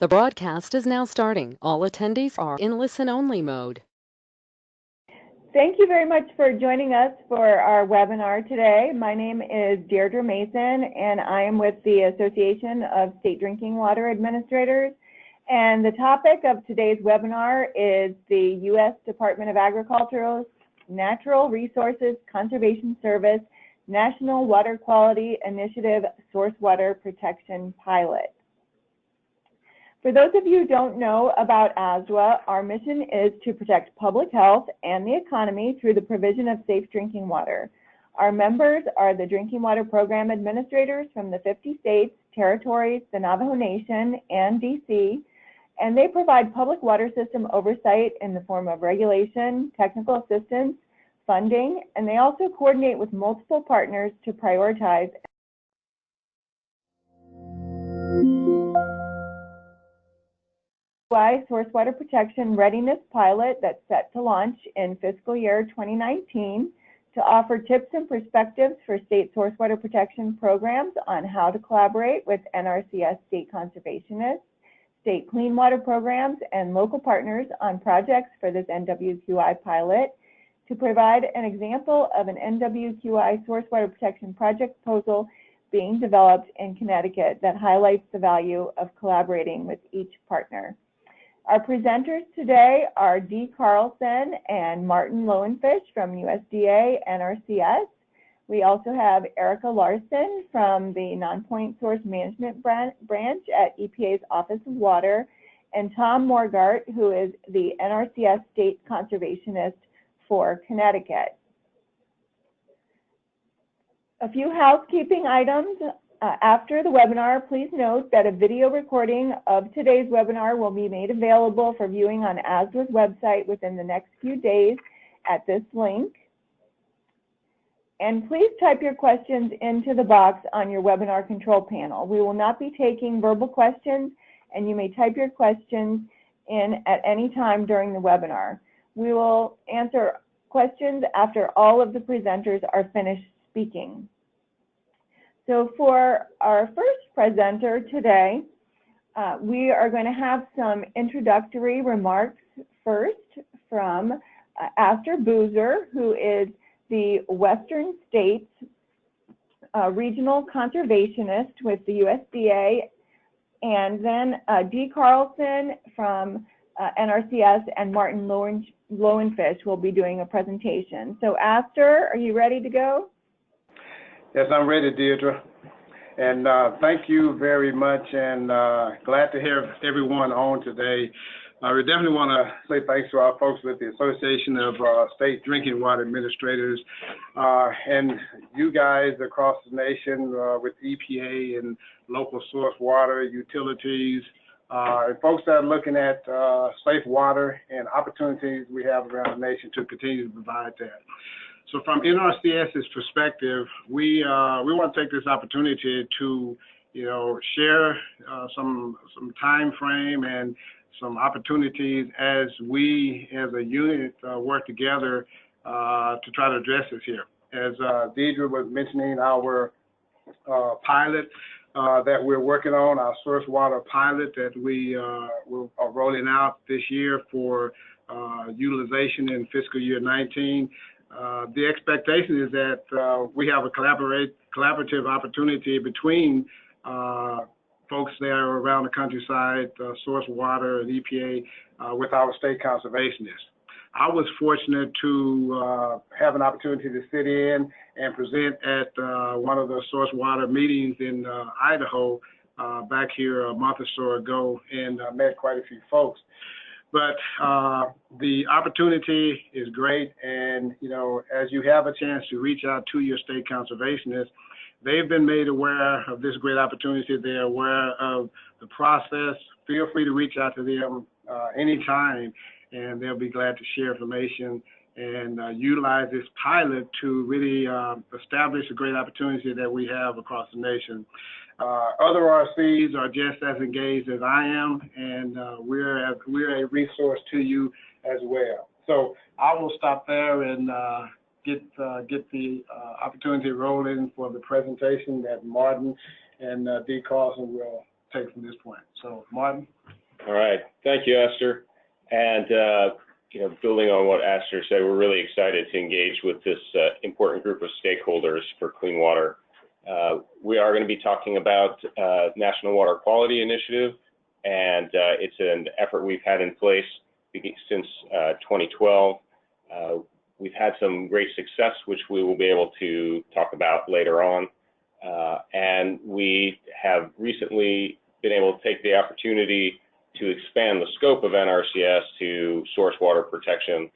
The broadcast is now starting. All attendees are in listen-only mode. Thank you very much for joining us for our webinar today. My name is Deirdre Mason, and I am with the Association of State Drinking Water Administrators. And the topic of today's webinar is the U.S. Department of Agriculture's Natural Resources Conservation Service National Water Quality Initiative Source Water Protection Pilot. For those of you who don't know about ASWA, our mission is to protect public health and the economy through the provision of safe drinking water. Our members are the Drinking Water Program Administrators from the 50 states, territories, the Navajo Nation, and DC, and they provide public water system oversight in the form of regulation, technical assistance, funding, and they also coordinate with multiple partners to prioritize Source Water Protection Readiness Pilot that's set to launch in fiscal year 2019 to offer tips and perspectives for state source water protection programs on how to collaborate with NRCS state conservationists, state clean water programs, and local partners on projects for this NWQI pilot, to provide an example of an NWQI source water protection project proposal being developed in Connecticut that highlights the value of collaborating with each partner. Our presenters today are Dee Carlson and Martin Lowenfish from USDA NRCS. We also have Erika Larsen from the Nonpoint Source Management Branch at EPA's Office of Water, and Tom Morgart, who is the NRCS State Conservationist for Connecticut. A few housekeeping items. After the webinar, please note that a video recording of today's webinar will be made available for viewing on ASWA's website within the next few days at this link. And please type your questions into the box on your webinar control panel. We will not be taking verbal questions, and you may type your questions in at any time during the webinar. We will answer questions after all of the presenters are finished speaking. So for our first presenter today, we are going to have some introductory remarks first from Astor Boozer, who is the Western States Regional Conservationist with the USDA, and then Dee Carlson from NRCS and Martin Lowenfish will be doing a presentation. So Astor, are you ready to go? Yes, I'm ready, Deirdre. And thank you very much, and glad to have everyone on today. We definitely want to say thanks to our folks with the Association of State Drinking Water Administrators and you guys across the nation with EPA and local source water utilities, and folks that are looking at safe water and opportunities we have around the nation to continue to provide that. So from NRCS's perspective, we want to take this opportunity to, share some time frame and some opportunities as we, as a unit, work together to try to address this here. As Deidre was mentioning, our pilot that we're working on, our source water pilot that we are rolling out this year for utilization in fiscal year 19. The expectation is that we have a collaborative opportunity between folks there around the countryside, source water and EPA, with our state conservationists. I was fortunate to have an opportunity to sit in and present at one of the source water meetings in Idaho back here a month or so ago, and met quite a few folks. But the opportunity is great, and as you have a chance to reach out to your state conservationists, they've been made aware of this great opportunity. They're aware of the process. Feel free to reach out to them anytime, and they'll be glad to share information and utilize this pilot to really establish a great opportunity that we have across the nation. Other RCs are just as engaged as I am, and we're a resource to you as well. So I will stop there and get the opportunity rolling for the presentation that Martin and Dee Carlson will take from this point. So Martin. All right, thank you, Esther. And building on what Esther said, we're really excited to engage with this important group of stakeholders for clean water. We are going to be talking about National Water Quality Initiative, and it's an effort we've had in place since 2012. We've had some great success, which we will be able to talk about later on. And we have recently been able to take the opportunity to expand the scope of NRCS to source water protection,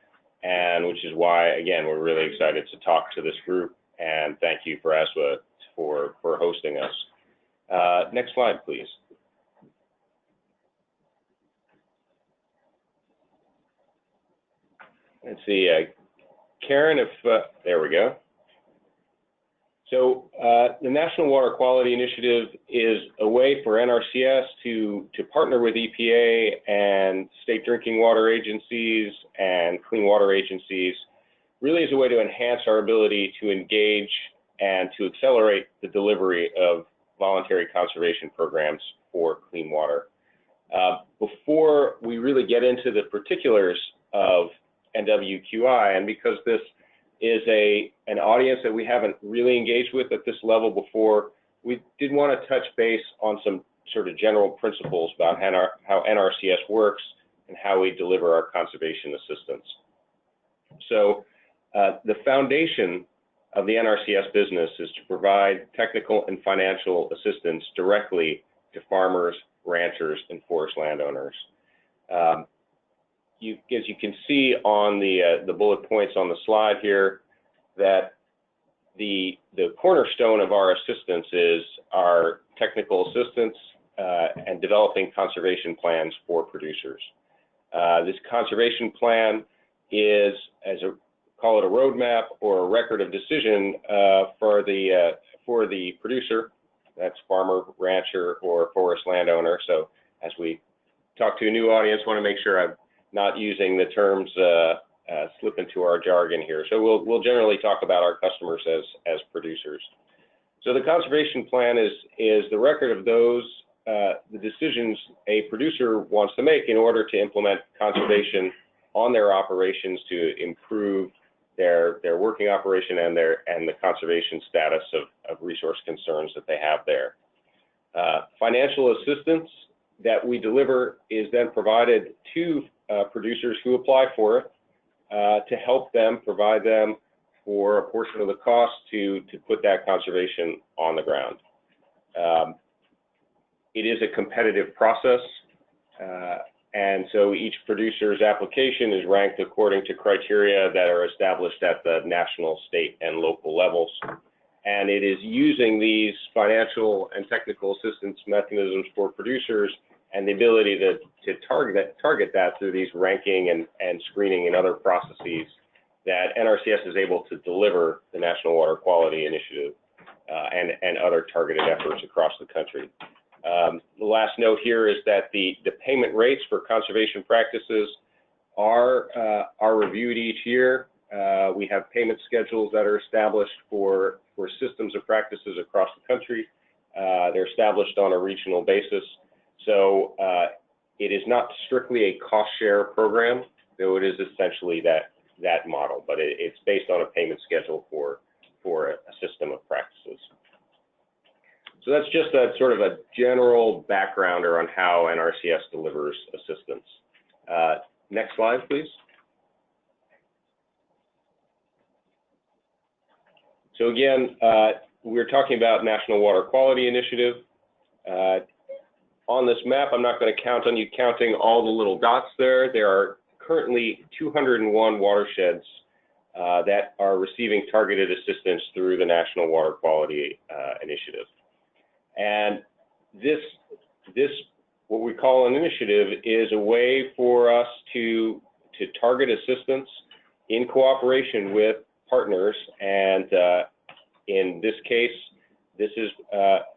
and which is why, again, we're really excited to talk to this group, and thank you for ASWA for hosting us. Next slide, please. Let's see, Karen, if, there we go. So the National Water Quality Initiative is a way for NRCS to partner with EPA and state drinking water agencies and clean water agencies, really is a way to enhance our ability to engage and to accelerate the delivery of voluntary conservation programs for clean water. Before we really get into the particulars of NWQI, and because this is an audience that we haven't really engaged with at this level before, we did want to touch base on some sort of general principles about how NRCS works and how we deliver our conservation assistance. So the foundation of the NRCS business is to provide technical and financial assistance directly to farmers, ranchers, and forest landowners. As you can see on the bullet points on the slide here, that the cornerstone of our assistance is our technical assistance and developing conservation plans for producers. This conservation plan is, call it a roadmap or a record of decision for the producer, that's farmer, rancher, or forest landowner. So as we talk to a new audience, want to make sure I'm not using the terms slip into our jargon here. So we'll generally talk about our customers as producers. So the conservation plan is the record of those the decisions a producer wants to make in order to implement conservation on their operations to improve their working operation and the conservation status of resource concerns that they have there. Financial assistance that we deliver is then provided to producers who apply for it to help them, provide them for a portion of the cost to put that conservation on the ground. It is a competitive process, and so each producer's application is ranked according to criteria that are established at the national, state, and local levels. And it is using these financial and technical assistance mechanisms for producers and the ability to target that through these ranking and screening and other processes that NRCS is able to deliver the National Water Quality Initiative and other targeted efforts across the country. The last note here is that the payment rates for conservation practices are reviewed each year. We have payment schedules that are established for systems of practices across the country. They're established on a regional basis. So it is not strictly a cost share program, though it is essentially that model, but it's based on a payment schedule for a system of practices. So that's just a sort of a general backgrounder on how NRCS delivers assistance. Next slide, please. So again, we're talking about National Water Quality Initiative. On this map, I'm not going to count on you counting all the little dots there. There are currently 201 watersheds that are receiving targeted assistance through the National Water Quality Initiative. And this, what we call an initiative, is a way for us to target assistance in cooperation with partners. And in this case, this is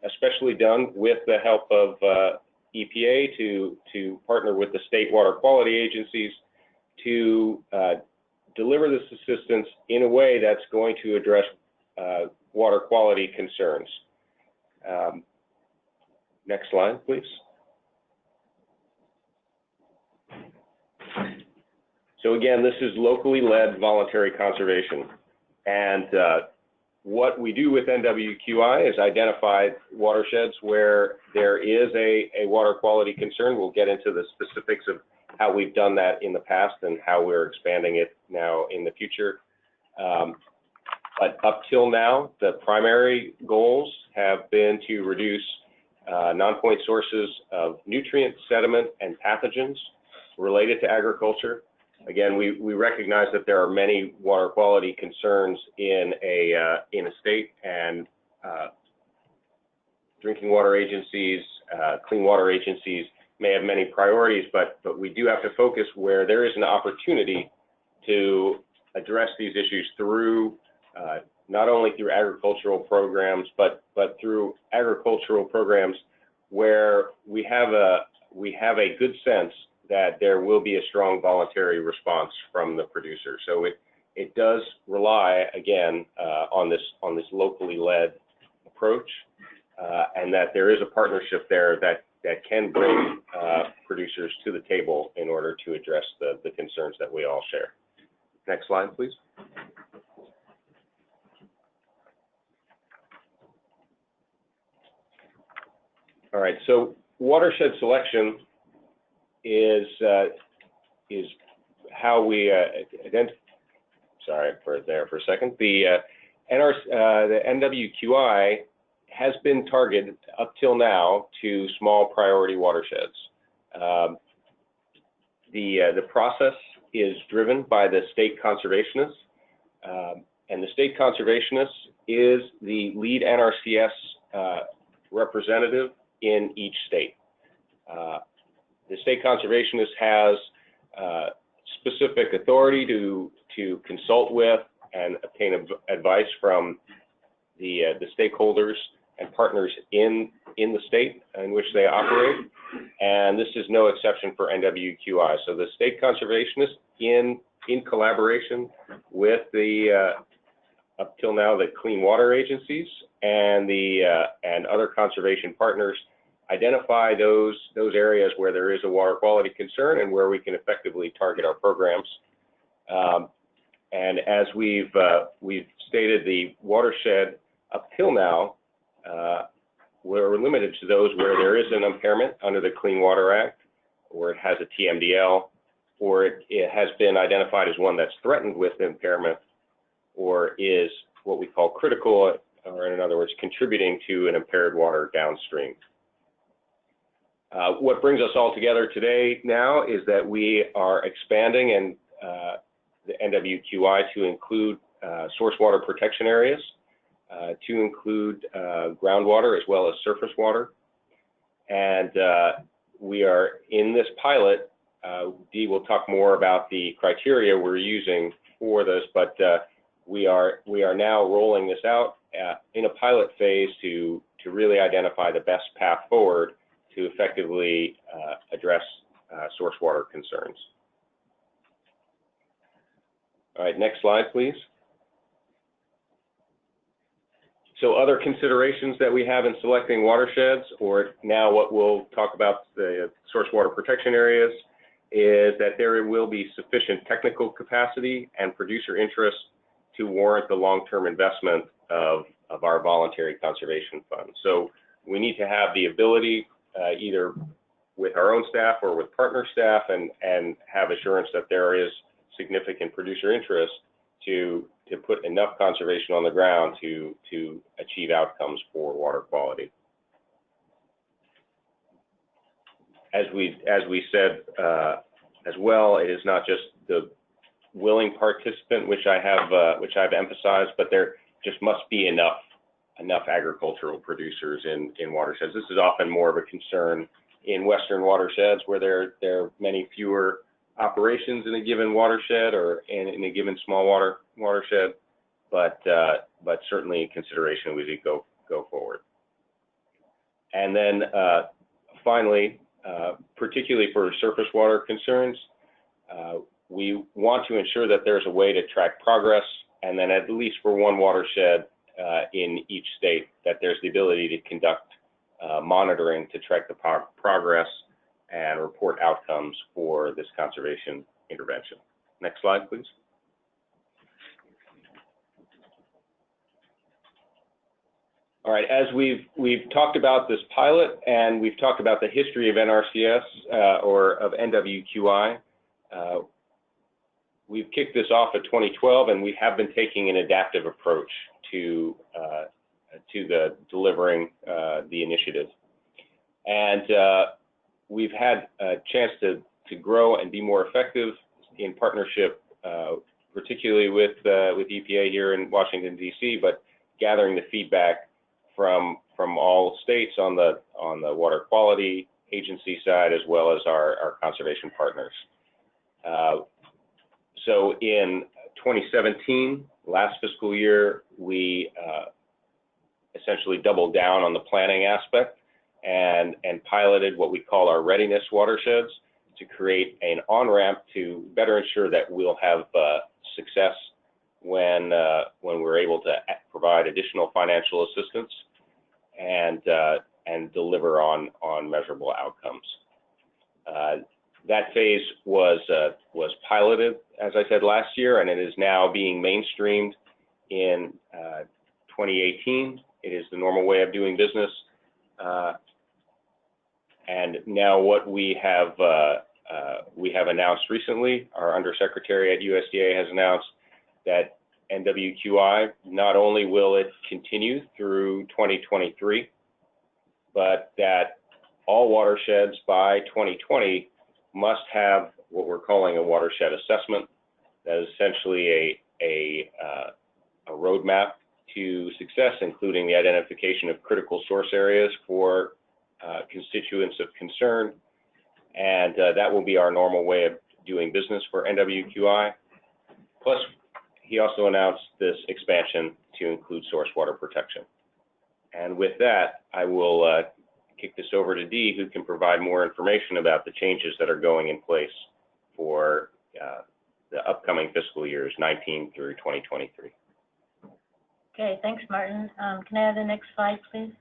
especially done with the help of EPA to partner with the state water quality agencies to deliver this assistance in a way that's going to address water quality concerns. Next slide, please. So again, this is locally led voluntary conservation. And what we do with NWQI is identify watersheds where there is a water quality concern. We'll get into the specifics of how we've done that in the past and how we're expanding it now in the future. But up till now, the primary goals have been to reduce non-point sources of nutrient, sediment, and pathogens related to agriculture. Again, we recognize that there are many water quality concerns in a state, and drinking water agencies, clean water agencies may have many priorities, but we do have to focus where there is an opportunity to address these issues through not only through agricultural programs, but through agricultural programs where we have a good sense that there will be a strong voluntary response from the producer. So it does rely again on this locally led approach, and that there is a partnership there that can bring producers to the table in order to address the concerns that we all share. Next slide, please. All right, so watershed selection is how we identify. Sorry for a second. The NWQI has been targeted up till now to small priority watersheds. The process is driven by the state conservationist, and the state conservationist is the lead NRCS representative in each state. The state conservationist has specific authority to consult with and obtain advice from the stakeholders and partners in the state in which they operate, and this is no exception for NWQI. So the state conservationist, in collaboration with the up till now the clean water agencies and and other conservation partners, identify those areas where there is a water quality concern and where we can effectively target our programs. And as we've stated, the watershed up till now, we're limited to those where there is an impairment under the Clean Water Act, or it has a TMDL, or it has been identified as one that's threatened with impairment, or is what we call critical, or in other words, contributing to an impaired water downstream. What brings us all together today now is that we are expanding and the NWQI to include source water protection areas, to include groundwater as well as surface water. And we are in this pilot. Dee will talk more about the criteria we're using for this, but we are now rolling this out in a pilot phase to really identify the best path forward to effectively address source water concerns. All right, next slide, please. So other considerations that we have in selecting watersheds, or now what we'll talk about, the source water protection areas, is that there will be sufficient technical capacity and producer interest to warrant the long-term investment of our voluntary conservation fund. So we need to have the ability, either with our own staff or with partner staff, and have assurance that there is significant producer interest to put enough conservation on the ground to achieve outcomes for water quality. As we said as well, it is not just the willing participant, which I've emphasized, but there just must be enough agricultural producers in watersheds. This is often more of a concern in Western watersheds, where there are many fewer operations in a given watershed or in a given small watershed, but certainly in consideration as we go forward. And then finally, particularly for surface water concerns, we want to ensure that there's a way to track progress, and then at least for one watershed in each state, that there's the ability to conduct monitoring to track the progress and report outcomes for this conservation intervention. Next slide, please. All right, as we've talked about this pilot and we've talked about the history of NRCS or of NWQI, we've kicked this off at 2012, and we have been taking an adaptive approach to the delivering the initiative. And we've had a chance to grow and be more effective in partnership, particularly with EPA here in Washington, D.C., but gathering the feedback from all states on the water quality agency side, as well as our conservation partners. So in 2017, last fiscal year, we essentially doubled down on the planning aspect and piloted what we call our Readiness watersheds to create an on-ramp to better ensure that we'll have success when we're able to provide additional financial assistance and deliver on measurable outcomes. That phase was piloted, as I said, last year, and it is now being mainstreamed in 2018. It is the normal way of doing business. And now what we have announced recently, our Undersecretary at USDA has announced that NWQI, not only will it continue through 2023, but that all watersheds by 2020 must have what we're calling a watershed assessment. That is essentially a roadmap to success, including the identification of critical source areas for constituents of concern. And that will be our normal way of doing business for NWQI. Plus, he also announced this expansion to include source water protection. And with that, I will kick this over to Dee, who can provide more information about the changes that are going in place for the upcoming fiscal years 19 through 2023. Okay, thanks, Martin. Can I have the next slide, please?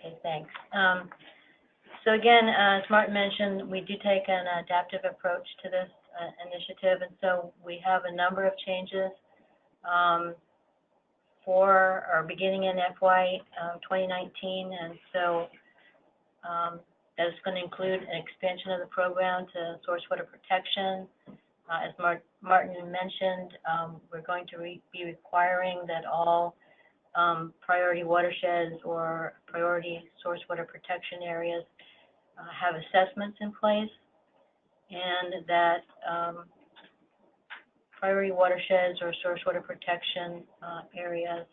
Okay, thanks. So again, as Martin mentioned, we do take an adaptive approach to this initiative, and so we have a number of changes for or beginning in FY 2019, and so that is going to include an expansion of the program to source water protection. As Martin mentioned, we're going to be requiring that all priority watersheds or priority source water protection areas have assessments in place, and that priority watersheds or source water protection areas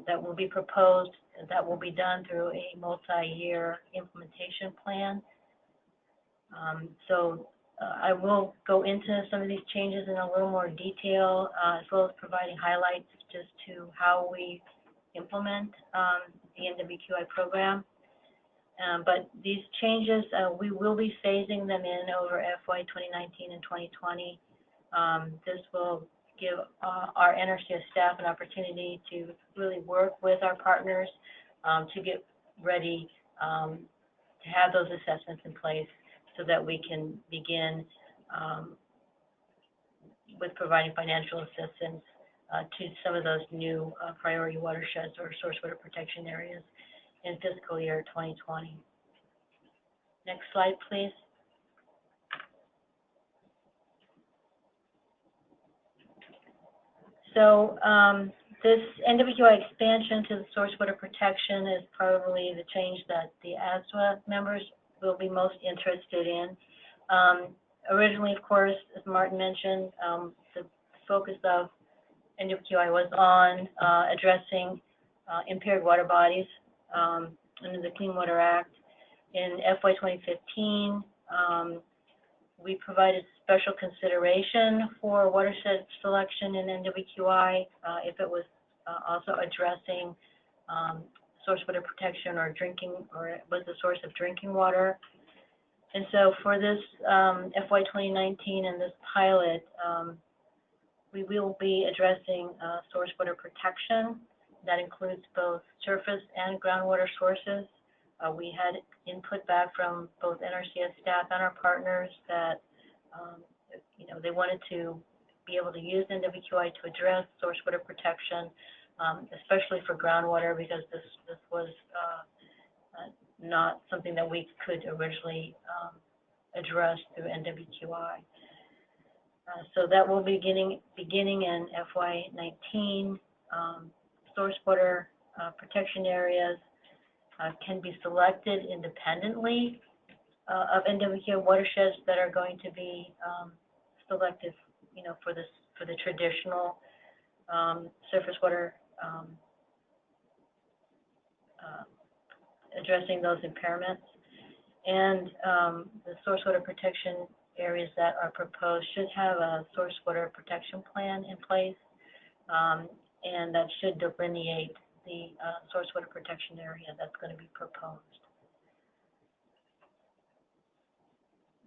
that will be proposed, that will be done through a multi-year implementation plan. So I will go into some of these changes in a little more detail, as well as providing highlights just to how we implement the NWQI program. But these changes, we will be phasing them in over FY 2019 and 2020. This will give our NRCS staff an opportunity to really work with our partners to get ready to have those assessments in place so that we can begin with providing financial assistance to some of those new priority watersheds or source water protection areas in fiscal year 2020. Next slide, please. So this NWQI expansion to the source water protection is probably the change that the ASWA members will be most interested in. Originally, of course, as Martin mentioned, the focus of NWQI was on addressing impaired water bodies under the Clean Water Act. In FY 2015, we provided special consideration for watershed selection in NWQI if it was also addressing source water protection or drinking, or it was the source of drinking water. And so for this FY 2019 and this pilot, we will be addressing source water protection. That includes both surface and groundwater sources. We had input back from both NRCS staff and our partners that, they wanted to be able to use NWQI to address source water protection, especially for groundwater, because this was not something that we could originally address through NWQI. So that will be beginning in FY19. Source water protection areas can be selected independently of NWQI watersheds that are going to be selected, for the traditional surface water, addressing those impairments. And the source water protection areas that are proposed should have a source water protection plan in place, and that should delineate the source water protection area that's going to be proposed.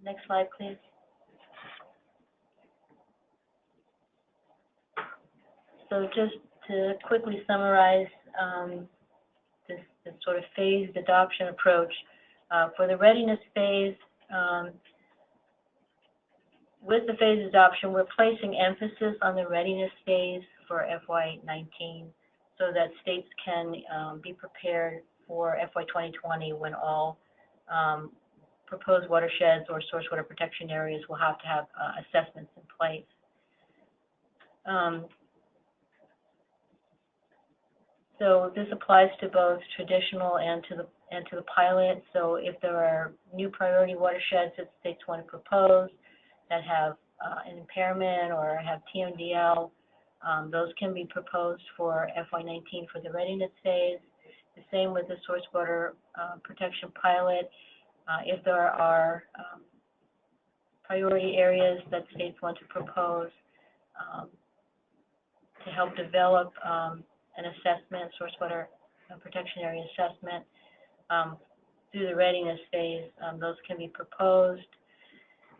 Next slide, please. So just to quickly summarize this sort of phased adoption approach, for the readiness phase, with the phased adoption, we're placing emphasis on the readiness phase for FY19 so that states can be prepared for FY 2020 when all proposed watersheds or source water protection areas will have to have assessments in place. So this applies to both traditional and to the pilot. So if there are new priority watersheds that states want to propose that have an impairment or have TMDL, those can be proposed for FY19 for the readiness phase. The same with the source water protection pilot. If there are priority areas that states want to propose to help develop an assessment, source water protection area assessment, through the readiness phase, those can be proposed.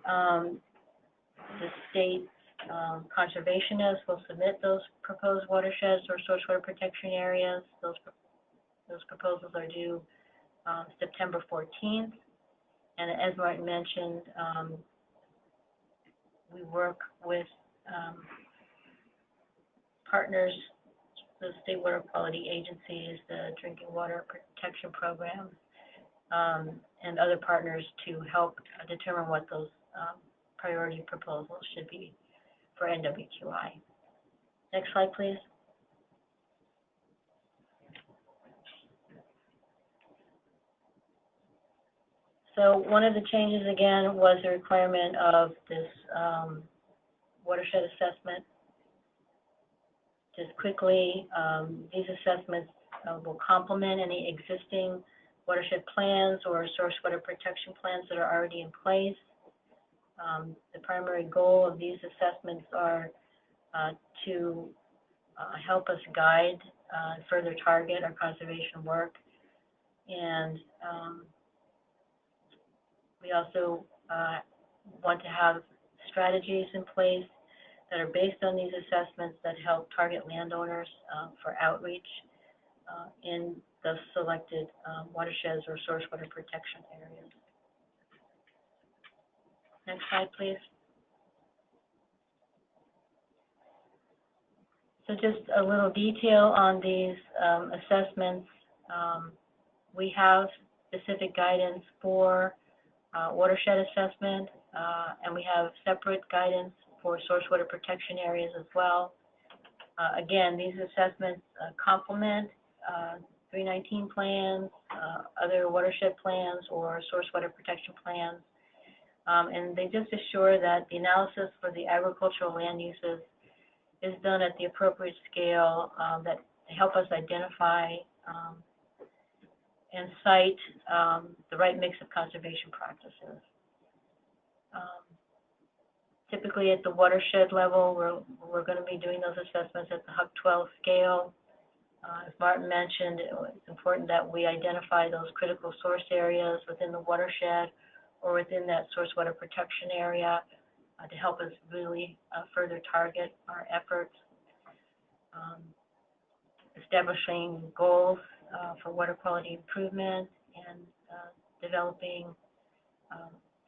The state conservationists will submit those proposed watersheds or source water protection areas. Those proposals are due September 14th. And as Martin mentioned, we work with partners, the state water quality agencies, the drinking water protection programs, and other partners to help determine what those priority proposals should be for NWQI. Next slide, please. So one of the changes, again, was the requirement of this watershed assessment. Just quickly, these assessments will complement any existing watershed plans or source water protection plans that are already in place. The primary goal of these assessments are to help us guide and further target our conservation work. And we also want to have strategies in place that are based on these assessments that help target landowners for outreach in the selected watersheds or source water protection areas. Next slide, please. So just a little detail on these assessments. We have specific guidance for watershed assessment, and we have separate guidance for source water protection areas as well. Again, these assessments complement 319 plans, other watershed plans, or source water protection plans. And they just assure that the analysis for the agricultural land uses is done at the appropriate scale that help us identify and cite the right mix of conservation practices. Typically at the watershed level, we're going to be doing those assessments at the HUC 12 scale. As Martin mentioned, it's important that we identify those critical source areas within the watershed or within that source water protection area to help us really further target our efforts. Establishing goals for water quality improvement and developing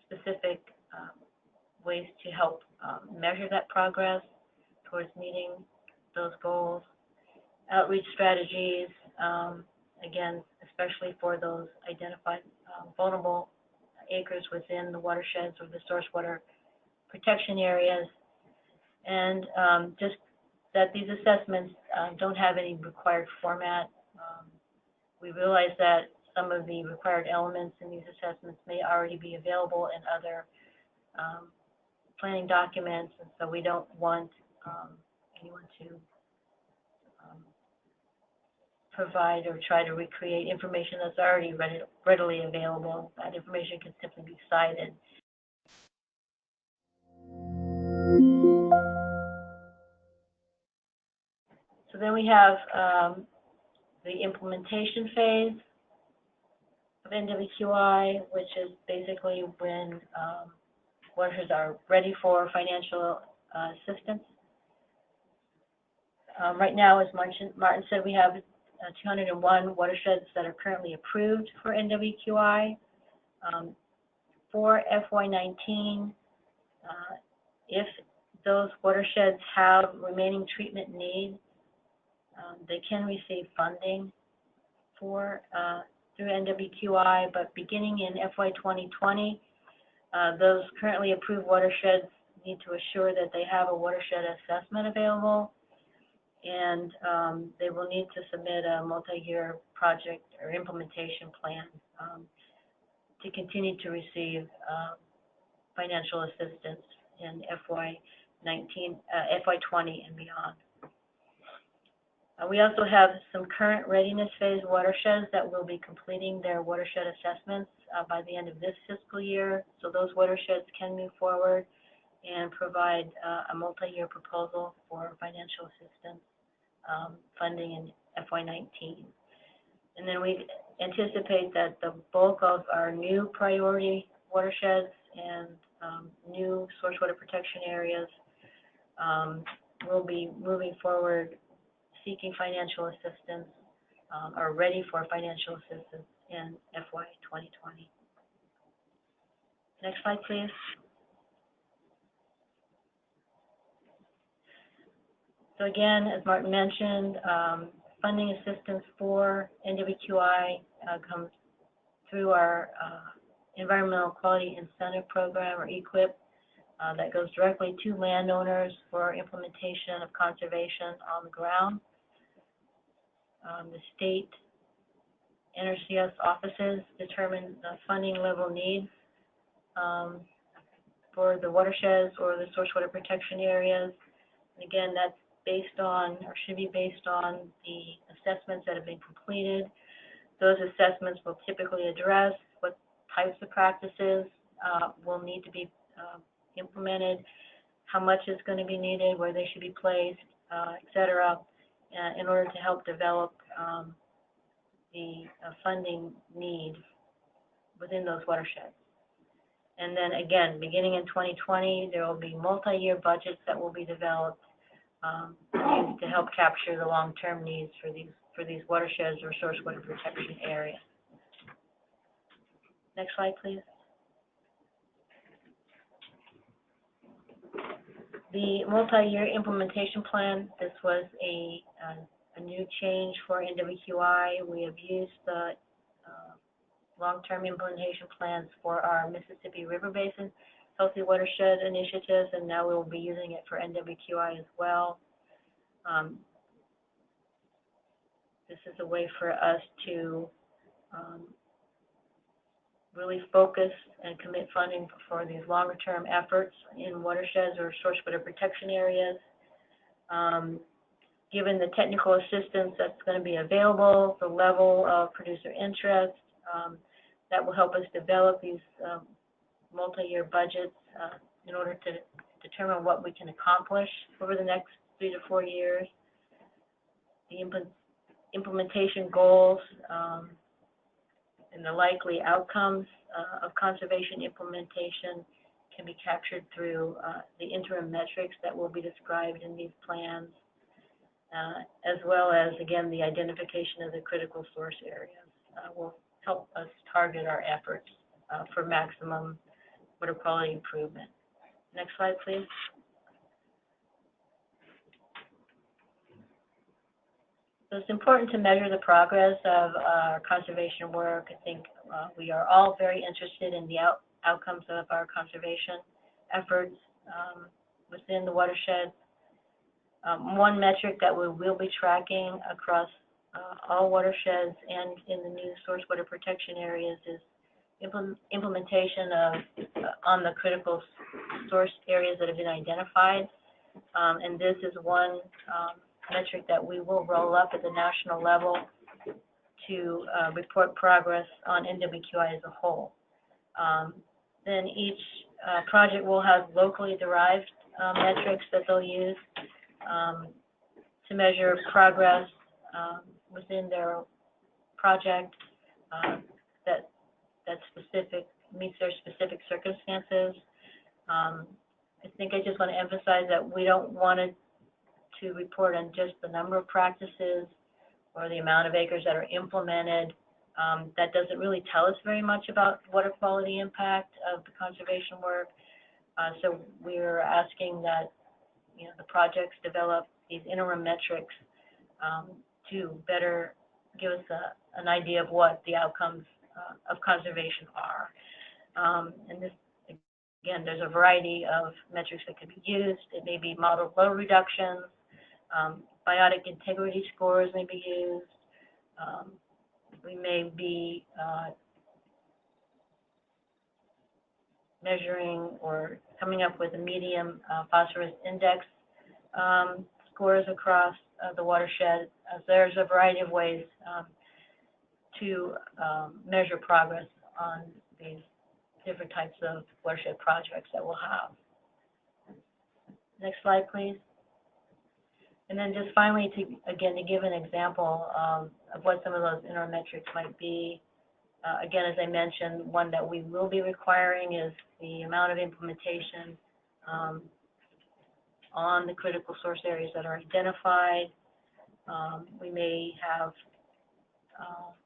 specific ways to help measure that progress towards meeting those goals. Outreach strategies, again, especially for those identified vulnerable acres within the watersheds or the source water protection areas, and just that these assessments don't have any required format. We realize that some of the required elements in these assessments may already be available in other planning documents, and so we don't want anyone to provide or try to recreate information that's already readily available. That information can simply be cited. So then we have the implementation phase of NWQI, which is basically when watersheds are ready for financial assistance. Right now, as Martin said, we have 201 watersheds that are currently approved for NWQI. For FY19, if those watersheds have remaining treatment needs, they can receive funding for through NWQI, but beginning in FY 2020, those currently approved watersheds need to assure that they have a watershed assessment available, and they will need to submit a multi-year project or implementation plan to continue to receive financial assistance in FY 20 and beyond. We also have some current readiness phase watersheds that will be completing their watershed assessments by the end of this fiscal year. So those watersheds can move forward and provide a multi-year proposal for financial assistance funding in FY19. And then we anticipate that the bulk of our new priority watersheds and new source water protection areas will be moving forward seeking financial assistance are ready for financial assistance in FY 2020. Next slide, please. So again, as Martin mentioned, funding assistance for NWQI comes through our Environmental Quality Incentive Program, or EQIP, that goes directly to landowners for implementation of conservation on the ground. The state NRCS offices determine the funding level needs for the watersheds or the source water protection areas. And again, that's based on, or should be based on, the assessments that have been completed. Those assessments will typically address what types of practices will need to be implemented, how much is going to be needed, where they should be placed, et cetera, in order to help develop the funding need within those watersheds. And then again, beginning in 2020, there will be multi-year budgets that will be developed to help capture the long-term needs for these watersheds or source water protection areas. Next slide, please. The multi-year implementation plan, this was a new change for NWQI. We have used the long-term implementation plans for our Mississippi River Basin Healthy Watershed initiatives, and now we will be using it for NWQI as well. This is a way for us to really focus and commit funding for these longer-term efforts in watersheds or source water protection areas. Given the technical assistance that's going to be available, the level of producer interest, that will help us develop these multi-year budgets in order to determine what we can accomplish over the next 3 to 4 years. The implementation goals and the likely outcomes of conservation implementation can be captured through the interim metrics that will be described in these plans, as well as, again, the identification of the critical source areas will help us target our efforts for maximum water quality improvement. Next slide, please. So it's important to measure the progress of our conservation work. I think we are all very interested in the outcomes of our conservation efforts within the watershed. One metric that we will be tracking across all watersheds and in the new source water protection areas is implementation of on the critical source areas that have been identified. And this is one metric that we will roll up at the national level to report progress on NWQI as a whole. Then each project will have locally derived metrics that they'll use to measure progress within their project that specific meets their specific circumstances. I think I just want to emphasize that we don't want to report on just the number of practices or the amount of acres that are implemented. That doesn't really tell us very much about water quality impact of the conservation work. So we're asking that the projects develop these interim metrics to better give us an idea of what the outcomes of conservation are. And this, again, there's a variety of metrics that could be used. It may be modeled load reductions, biotic integrity scores may be used. We may be measuring or coming up with a medium phosphorus index scores across the watershed. There's a variety of ways to measure progress on these different types of watershed projects that we'll have. Next slide, please. And then just finally, to give an example of what some of those interim metrics might be. Again, as I mentioned, one that we will be requiring is the amount of implementation on the critical source areas that are identified. We may have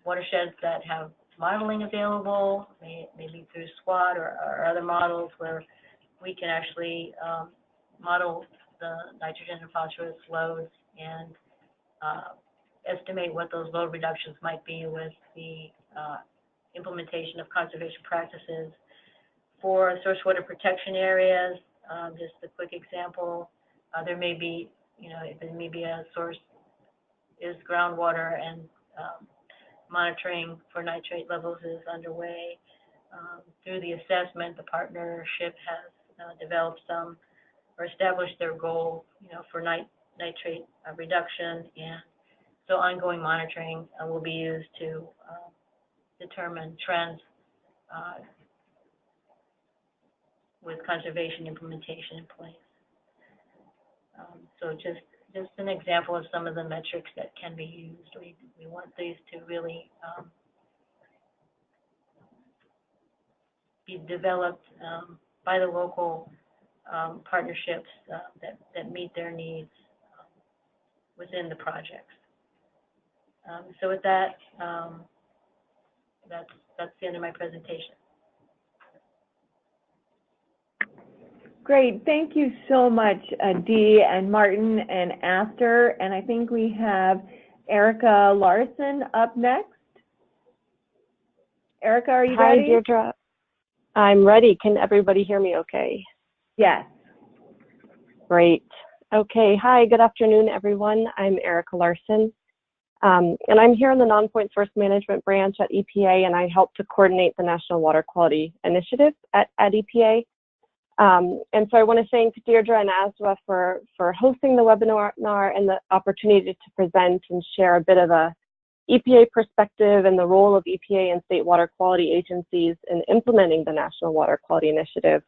watersheds that have modeling available, maybe through SWOT or other models where we can actually model the nitrogen and phosphorus loads and estimate what those load reductions might be with the implementation of conservation practices. For source water protection areas, just a quick example, there may be, there may be a source is groundwater and monitoring for nitrate levels is underway. Through the assessment, the partnership has developed some or established their goal, for nitrate reduction, and so ongoing monitoring will be used to determine trends with conservation implementation in place. So just an example of some of the metrics that can be used. We want these to really be developed by the local partnerships that meet their needs within the projects. So with that, that's the end of my presentation. Great, thank you so much, Dee and Martin and Aster. And I think we have Erika Larsen up next. Erika, are you ready? Hi, Deirdre. I'm ready. Can everybody hear me okay? Yes. Great. Okay. Hi, good afternoon, everyone. I'm Erika Larsen, and I'm here in the Nonpoint Source Management Branch at EPA, and I help to coordinate the National Water Quality Initiative at EPA. And so I want to thank Deirdre and ASWA for hosting the webinar and the opportunity to present and share a bit of a EPA perspective and the role of EPA and state water quality agencies in implementing the National Water Quality Initiative.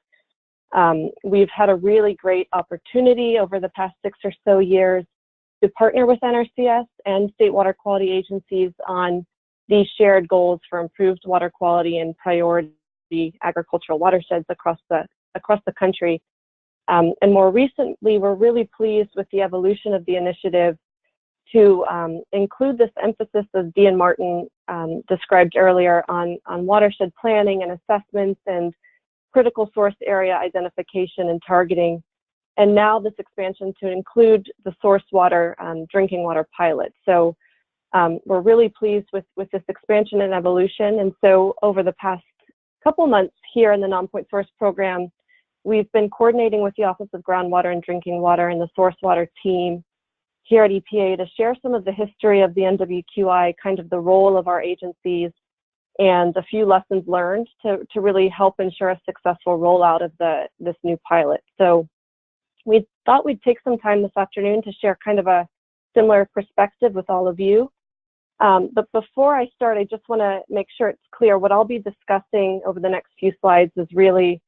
We've had a really great opportunity over the past 6 or so years to partner with NRCS and state water quality agencies on these shared goals for improved water quality and priority agricultural watersheds across the country. And more recently, we're really pleased with the evolution of the initiative to include this emphasis, as Dee and Martin described earlier, on watershed planning and assessments and critical source area identification and targeting, and now this expansion to include the source water drinking water pilot. So we're really pleased with this expansion and evolution. And so over the past couple months here in the Nonpoint Source Program, we've been coordinating with the Office of Groundwater and Drinking Water and the Source Water team here at EPA to share some of the history of the NWQI, kind of the role of our agencies, and a few lessons learned to really help ensure a successful rollout of this new pilot. So we thought we'd take some time this afternoon to share kind of a similar perspective with all of you. But before I start, I just want to make sure it's clear what I'll be discussing over the next few slides is really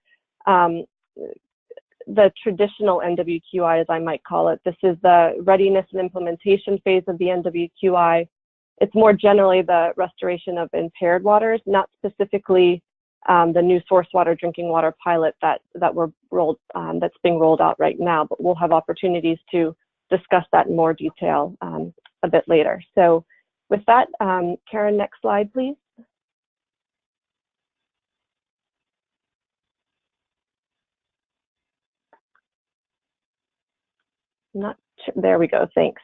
the traditional NWQI, as I might call it. This is the readiness and implementation phase of the NWQI. It's more generally the restoration of impaired waters, not specifically the new source water drinking water pilot that's being rolled out right now, but we'll have opportunities to discuss that in more detail a bit later. So with that, Karen, next slide, please. There we go, thanks.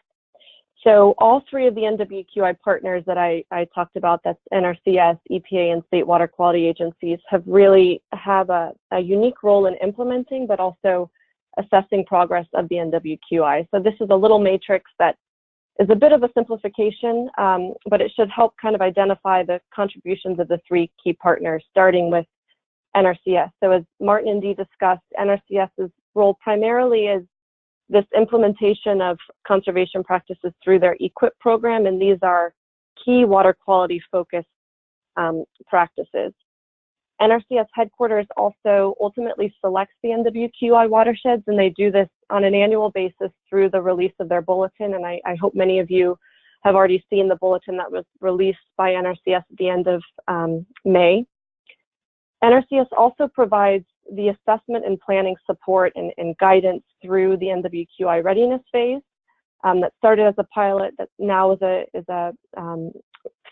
So all three of the NWQI partners that I talked about, that's NRCS, EPA, and state water quality agencies, have a unique role in implementing, but also assessing progress of the NWQI. So this is a little matrix that is a bit of a simplification, but it should help kind of identify the contributions of the three key partners, starting with NRCS. So as Martin and Dee discussed, NRCS's role primarily is this implementation of conservation practices through their EQIP program, and these are key water quality focused practices. NRCS headquarters also ultimately selects the NWQI watersheds, and they do this on an annual basis through the release of their bulletin, and I hope many of you have already seen the bulletin that was released by NRCS at the end of May. NRCS also provides the assessment and planning support and guidance through the NWQI readiness phase that started as a pilot, that now is a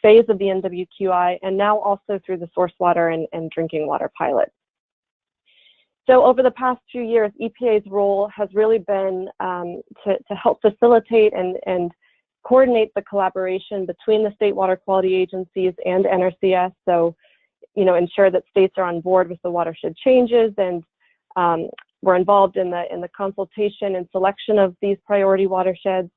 phase of the NWQI, and now also through the source water and drinking water pilot. So over the past few years, EPA's role has really been to help facilitate and coordinate the collaboration between the state water quality agencies and NRCS. So, ensure that states are on board with the watershed changes, and we're involved in the consultation and selection of these priority watersheds.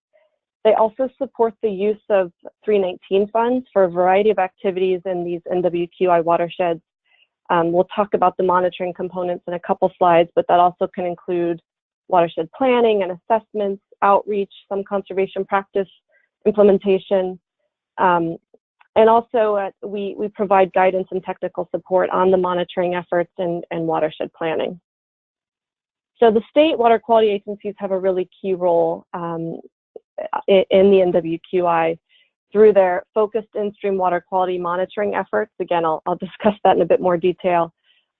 They also support the use of 319 funds for a variety of activities in these NWQI watersheds. We'll talk about the monitoring components in a couple slides, but that also can include watershed planning and assessments, outreach, some conservation practice implementation, and also we provide guidance and technical support on the monitoring efforts and watershed planning. So the state water quality agencies have a really key role in the NWQI through their focused in-stream water quality monitoring efforts. Again, I'll discuss that in a bit more detail.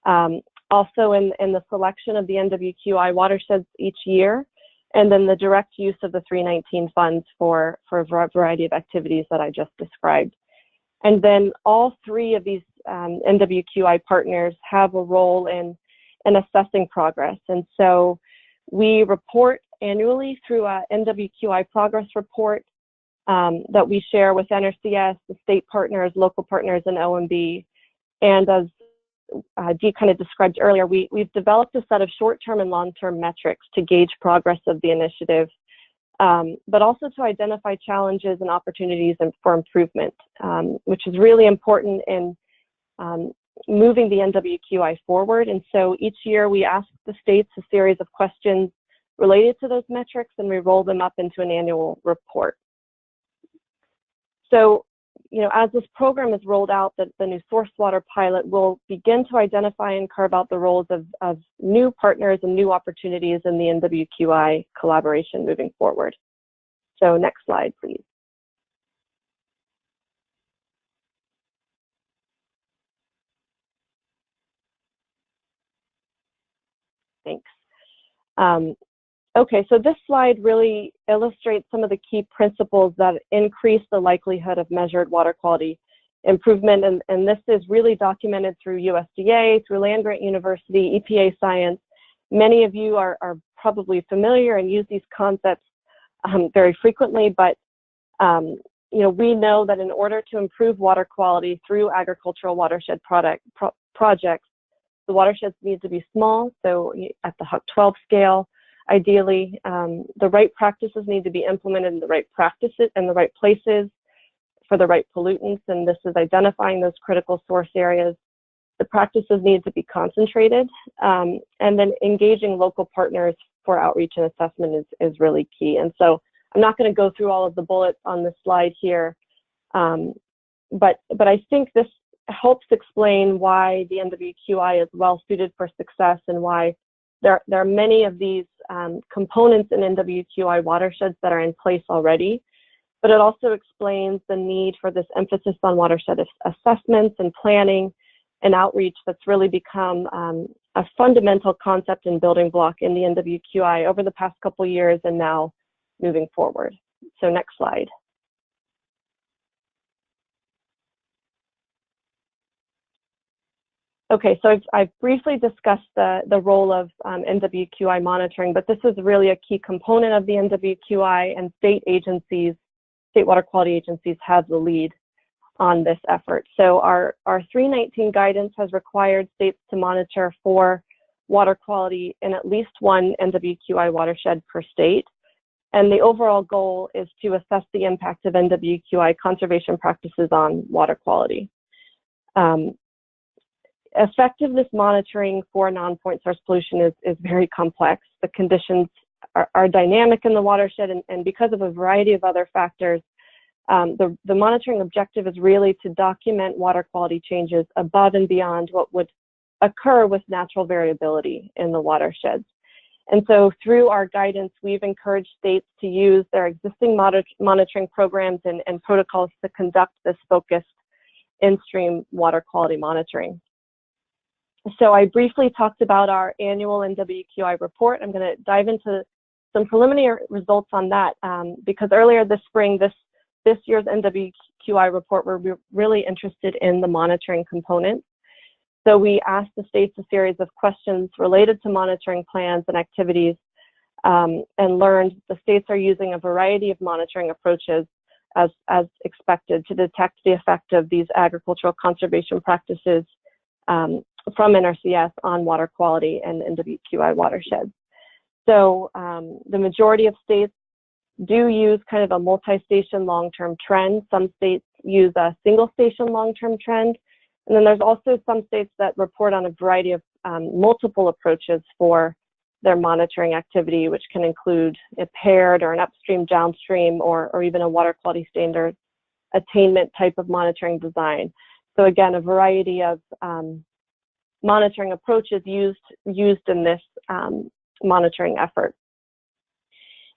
Also in the selection of the NWQI watersheds each year, and then the direct use of the 319 funds for a variety of activities that I just described. And then all three of these NWQI partners have a role in assessing progress. And so we report annually through a NWQI progress report that we share with NRCS, the state partners, local partners, and OMB. And as Dee kind of described earlier, we've developed a set of short-term and long-term metrics to gauge progress of the initiative, but also to identify challenges and opportunities for improvement, which is really important in moving the NWQI forward. And so each year we ask the states a series of questions related to those metrics, and we roll them up into an annual report. So, as this program is rolled out, the new source water pilot will begin to identify and carve out the roles of new partners and new opportunities in the NWQI collaboration moving forward. So next slide, please. Thanks. Okay, so this slide really illustrates some of the key principles that increase the likelihood of measured water quality improvement, and this is really documented through USDA, through land-grant university, EPA science. Many of you are probably familiar and use these concepts very frequently, but you know, we know that in order to improve water quality through agricultural watershed projects, the watersheds need to be small, so at the Huck 12 scale. Ideally, the right practices need to be implemented in the right practices and the right places for the right pollutants, and this is identifying those critical source areas. The practices need to be concentrated, and then engaging local partners for outreach and assessment is really key. And so I'm not going to go through all of the bullets on this slide here, but I think this helps explain why the NWQI is well suited for success and why there are many of these components in NWQI watersheds that are in place already, but it also explains the need for this emphasis on watershed assessments and planning and outreach that's really become a fundamental concept and building block in the NWQI over the past couple years and now moving forward. So next slide. Okay, so I've briefly discussed the role of NWQI monitoring, but this is really a key component of the NWQI, and state agencies, state water quality agencies, have the lead on this effort. So our 319 guidance has required states to monitor for water quality in at least one NWQI watershed per state, and the overall goal is to assess the impact of NWQI conservation practices on water quality. Effectiveness monitoring for non-point source pollution is very complex. The conditions are dynamic in the watershed, and because of a variety of other factors, the monitoring objective is really to document water quality changes above and beyond what would occur with natural variability in the watersheds. And so through our guidance, we've encouraged states to use their existing monitoring programs and protocols to conduct this focused in-stream water quality monitoring. So I briefly talked about our annual NWQI report. I'm going to dive into some preliminary results on that because earlier this spring, this year's NWQI report, we're really interested in the monitoring component. So we asked the states a series of questions related to monitoring plans and activities and learned the states are using a variety of monitoring approaches as expected to detect the effect of these agricultural conservation practices from NRCS on water quality and NWQI watersheds. So the majority of states do use kind of a multi-station long-term trend. Some states use a single-station long-term trend. And then there's also some states that report on a variety of multiple approaches for their monitoring activity, which can include impaired or an upstream, downstream, or even a water quality standard attainment type of monitoring design. So again, a variety of monitoring approaches used in this monitoring effort.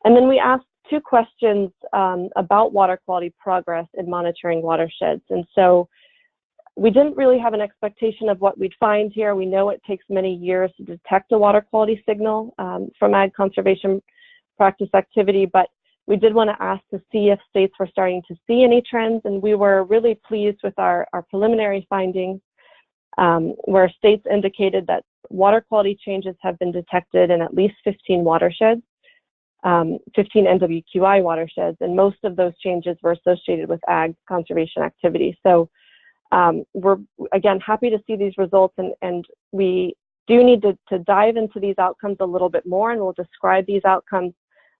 And then we asked two questions about water quality progress in monitoring watersheds. And so we didn't really have an expectation of what we'd find here. We know it takes many years to detect a water quality signal from ag conservation practice activity, but we did want to ask to see if states were starting to see any trends, and we were really pleased with our preliminary findings, where states indicated that water quality changes have been detected in at least 15 watersheds, 15 NWQI watersheds, and most of those changes were associated with ag conservation activity. So we're, again, happy to see these results, and we do need to dive into these outcomes a little bit more, and we'll describe these outcomes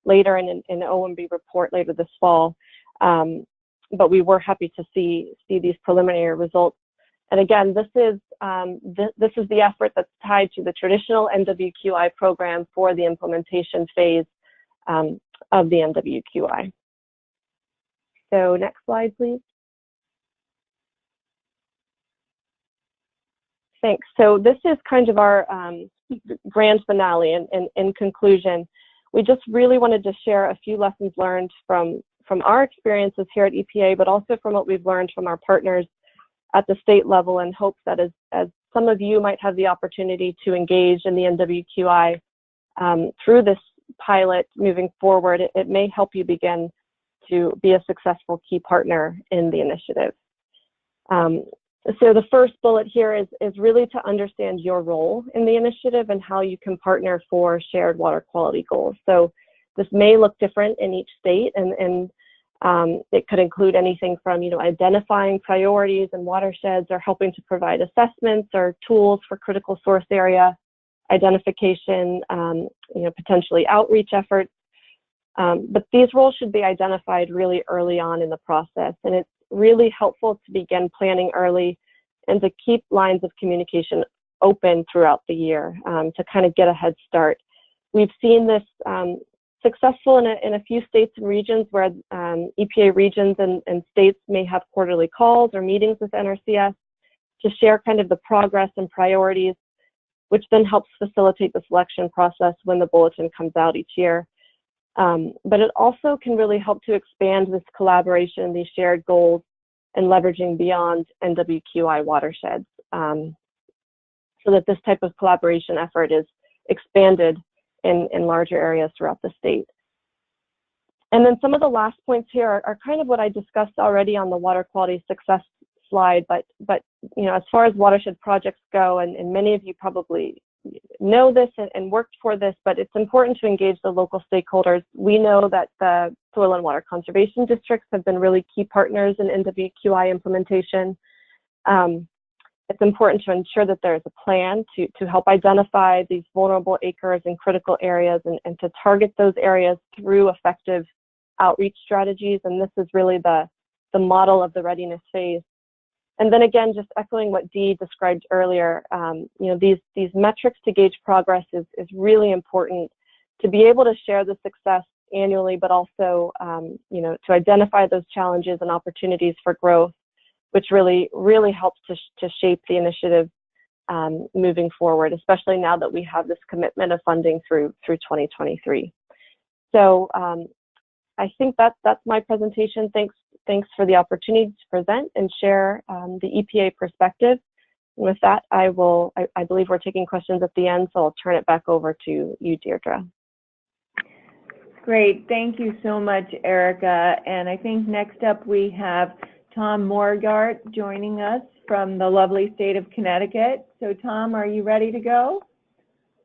later in an OMB report later this fall. But we were happy to see these preliminary results. And again, this is the effort that's tied to the traditional NWQI program for the implementation phase of the NWQI. So next slide, please. Thanks. So this is kind of our grand finale, and in conclusion, we just really wanted to share a few lessons learned from our experiences here at EPA, but also from what we've learned from our partners at the state level, and hope that as some of you might have the opportunity to engage in the NWQI through pilot moving forward, it may help you begin to be a successful key partner in the initiative. So the first bullet here is really to understand your role in the initiative and how you can partner for shared water quality goals. So this may look different in each state, and it could include anything from, identifying priorities and watersheds, or helping to provide assessments or tools for critical source area identification, potentially outreach efforts. But these roles should be identified really early on in the process, and it's really helpful to begin planning early and to keep lines of communication open throughout the year to kind of get a head start. We've seen this successful in a few states and regions where EPA regions and states may have quarterly calls or meetings with NRCS to share kind of the progress and priorities, which then helps facilitate the selection process when the bulletin comes out each year. But it also can really help to expand this collaboration, these shared goals, and leveraging beyond NWQI watersheds, so that this type of collaboration effort is expanded in larger areas throughout the state. And then some of the last points here are kind of what I discussed already on the water quality success slide, but as far as watershed projects go, and many of you probably know this and worked for this, but it's important to engage the local stakeholders. We know that the soil and water conservation districts have been really key partners in NWQI implementation. It's important to ensure that there's a plan to help identify these vulnerable acres and critical areas, and to target those areas through effective outreach strategies. And this is really the model of the readiness phase. And then again, just echoing what Dee described earlier, these metrics to gauge progress is really important to be able to share the success annually, but also, to identify those challenges and opportunities for growth, which really helps to shape the initiative moving forward, especially now that we have this commitment of funding through 2023. So I think that's my presentation. Thanks for the opportunity to present and share the EPA perspective. And with that, I believe we're taking questions at the end, so I'll turn it back over to you, Deirdre. Great, thank you so much, Erika. And I think next up we have Tom Morgart joining us from the lovely state of Connecticut. So Tom, are you ready to go?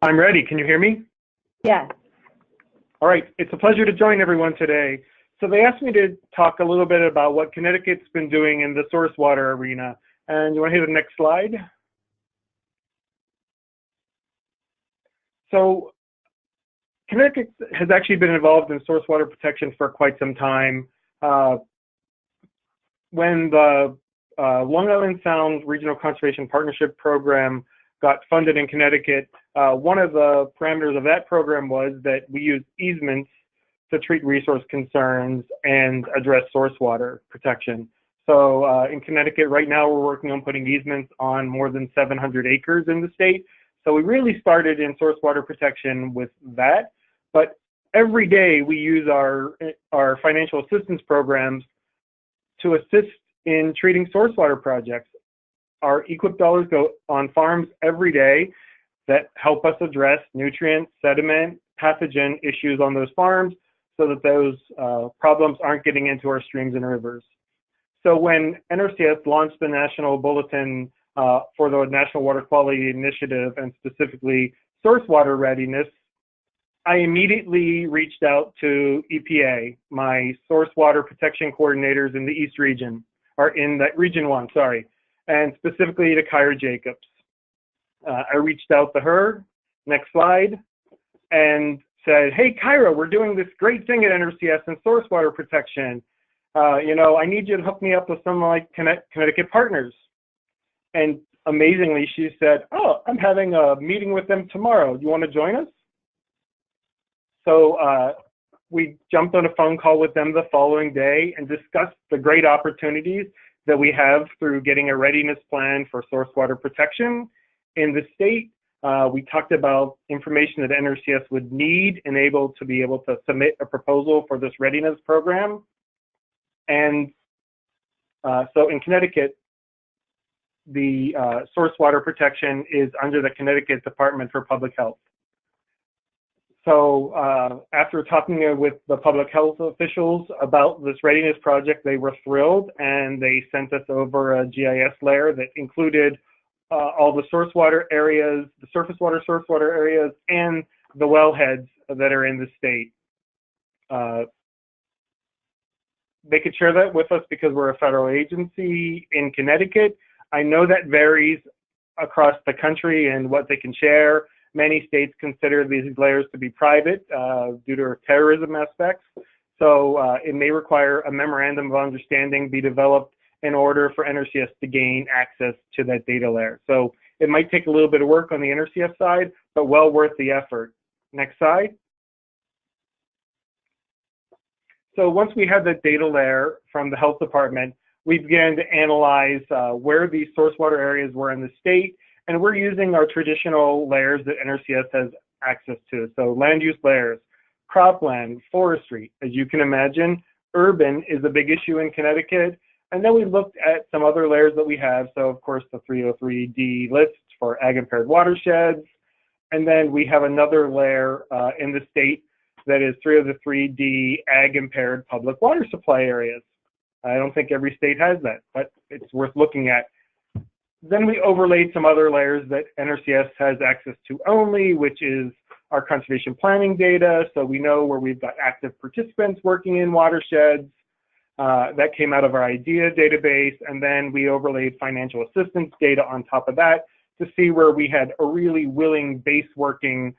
I'm ready. Can you hear me? Yes. All right. It's a pleasure to join everyone today. So they asked me to talk a little bit about what Connecticut's been doing in the source water arena. And you want to hit the next slide? So Connecticut has actually been involved in source water protection for quite some time. When the Long Island Sound Regional Conservation Partnership Program got funded in Connecticut, one of the parameters of that program was that we use easements to treat resource concerns and address source water protection. So in Connecticut right now, we're working on putting easements on more than 700 acres in the state. So we really started in source water protection with that. But every day we use our financial assistance programs to assist in treating source water projects. Our EQIP dollars go on farms every day that help us address nutrient, sediment, pathogen issues on those farms so that those problems aren't getting into our streams and rivers. So when NRCS launched the national bulletin for the National Water Quality Initiative, and specifically source water readiness, I immediately reached out to EPA, my source water protection coordinators in the East region, or in that region 1, sorry, and specifically to Kyra Jacobs. I reached out to her, next slide, and said, hey, Kyra, we're doing this great thing at NRCS in source water protection. I need you to hook me up with some like Connecticut partners. And amazingly, she said, oh, I'm having a meeting with them tomorrow. Do you want to join us? So we jumped on a phone call with them the following day and discussed the great opportunities that we have through getting a readiness plan for source water protection in the state. We talked about information that NRCS would need and to be able to submit a proposal for this readiness program. And so in Connecticut, the source water protection is under the Connecticut Department for Public Health. So after talking with the public health officials about this readiness project, they were thrilled, and they sent us over a GIS layer that included all the source water areas, the surface water source water areas, and the wellheads that are in the state. They could share that with us because we're a federal agency in Connecticut. I know that varies across the country and what they can share. Many states consider these layers to be private due to terrorism aspects. So it may require a memorandum of understanding be developed in order for NRCS to gain access to that data layer. So it might take a little bit of work on the NRCS side, but well worth the effort. Next slide. So once we had that data layer from the health department, we began to analyze where these source water areas were in the state, and we're using our traditional layers that NRCS has access to. So land use layers, cropland, forestry. As you can imagine, urban is a big issue in Connecticut. And then we looked at some other layers that we have. So of course, the 303D list for ag impaired watersheds. And then we have another layer in the state that is 303D ag impaired public water supply areas. I don't think every state has that, but it's worth looking at. Then we overlaid some other layers that NRCS has access to only, which is our conservation planning data. So we know where we've got active participants working in watersheds. That came out of our IDEA database. And then we overlaid financial assistance data on top of that to see where we had a really willing base working,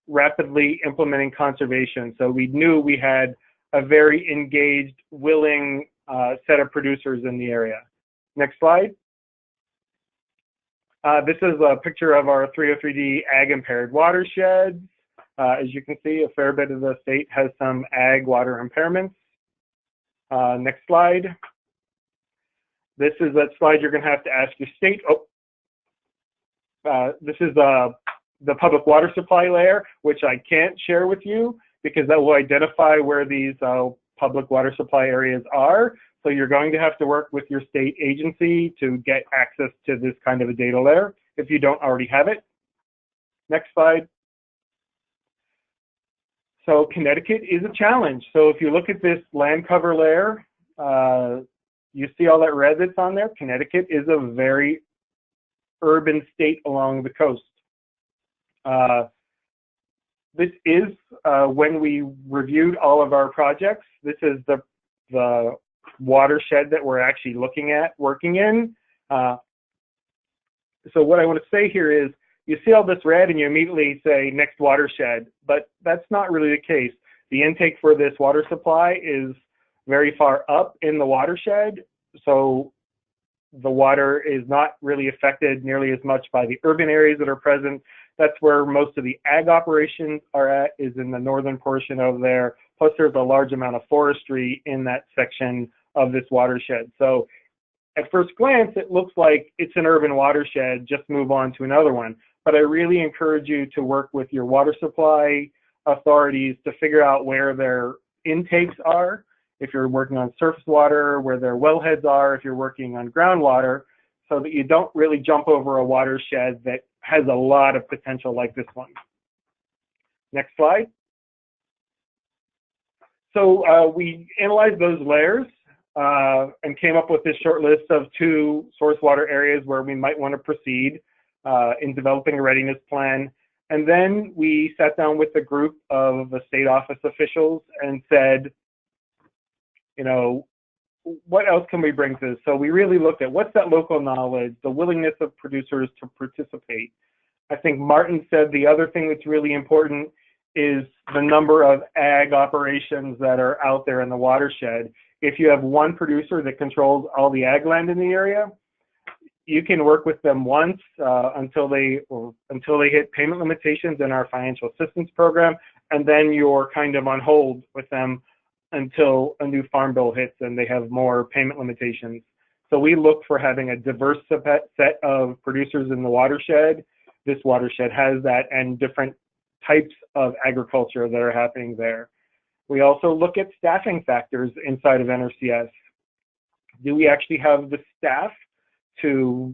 rapidly implementing conservation. So we knew we had a very engaged, willing set of producers in the area. Next slide. This is a picture of our 303D ag impaired watersheds. As you can see, a fair bit of the state has some ag water impairments. Next slide. This is that slide you're going to have to ask your state. This is the public water supply layer, which I can't share with you because that will identify where these public water supply areas are. So you're going to have to work with your state agency to get access to this kind of a data layer if you don't already have it. Next slide. So Connecticut is a challenge. So if you look at this land cover layer, you see all that red that's on there. Connecticut is a very urban state along the coast. This is when we reviewed all of our projects. This is the watershed that we're actually looking at working in. So what I want to say here is, you see all this red and you immediately say next watershed, but that's not really the case. The intake for this water supply is very far up in the watershed, so the water is not really affected nearly as much by the urban areas that are present. That's where most of the ag operations are at, is in the northern portion of there. Plus there's a large amount of forestry in that section of this watershed. So at first glance, it looks like it's an urban watershed, just move on to another one. But I really encourage you to work with your water supply authorities to figure out where their intakes are. If you're working on surface water, where their wellheads are, if you're working on groundwater, so that you don't really jump over a watershed that has a lot of potential like this one. Next slide. So we analyzed those layers and came up with this short list of 2 source water areas where we might want to proceed in developing a readiness plan. And then we sat down with a group of the state office officials and said, you know, what else can we bring to this? So we really looked at what's that local knowledge, the willingness of producers to participate. I think Martin said the other thing that's really important is the number of ag operations that are out there in the watershed. If you have one producer that controls all the ag land in the area, you can work with them once until they hit payment limitations in our financial assistance program, and then you're kind of on hold with them until a new farm bill hits and they have more payment limitations. So we look for having a diverse set of producers in the watershed. This watershed has that, and different types of agriculture that are happening there. We also look at staffing factors inside of NRCS. Do we actually have the staff to,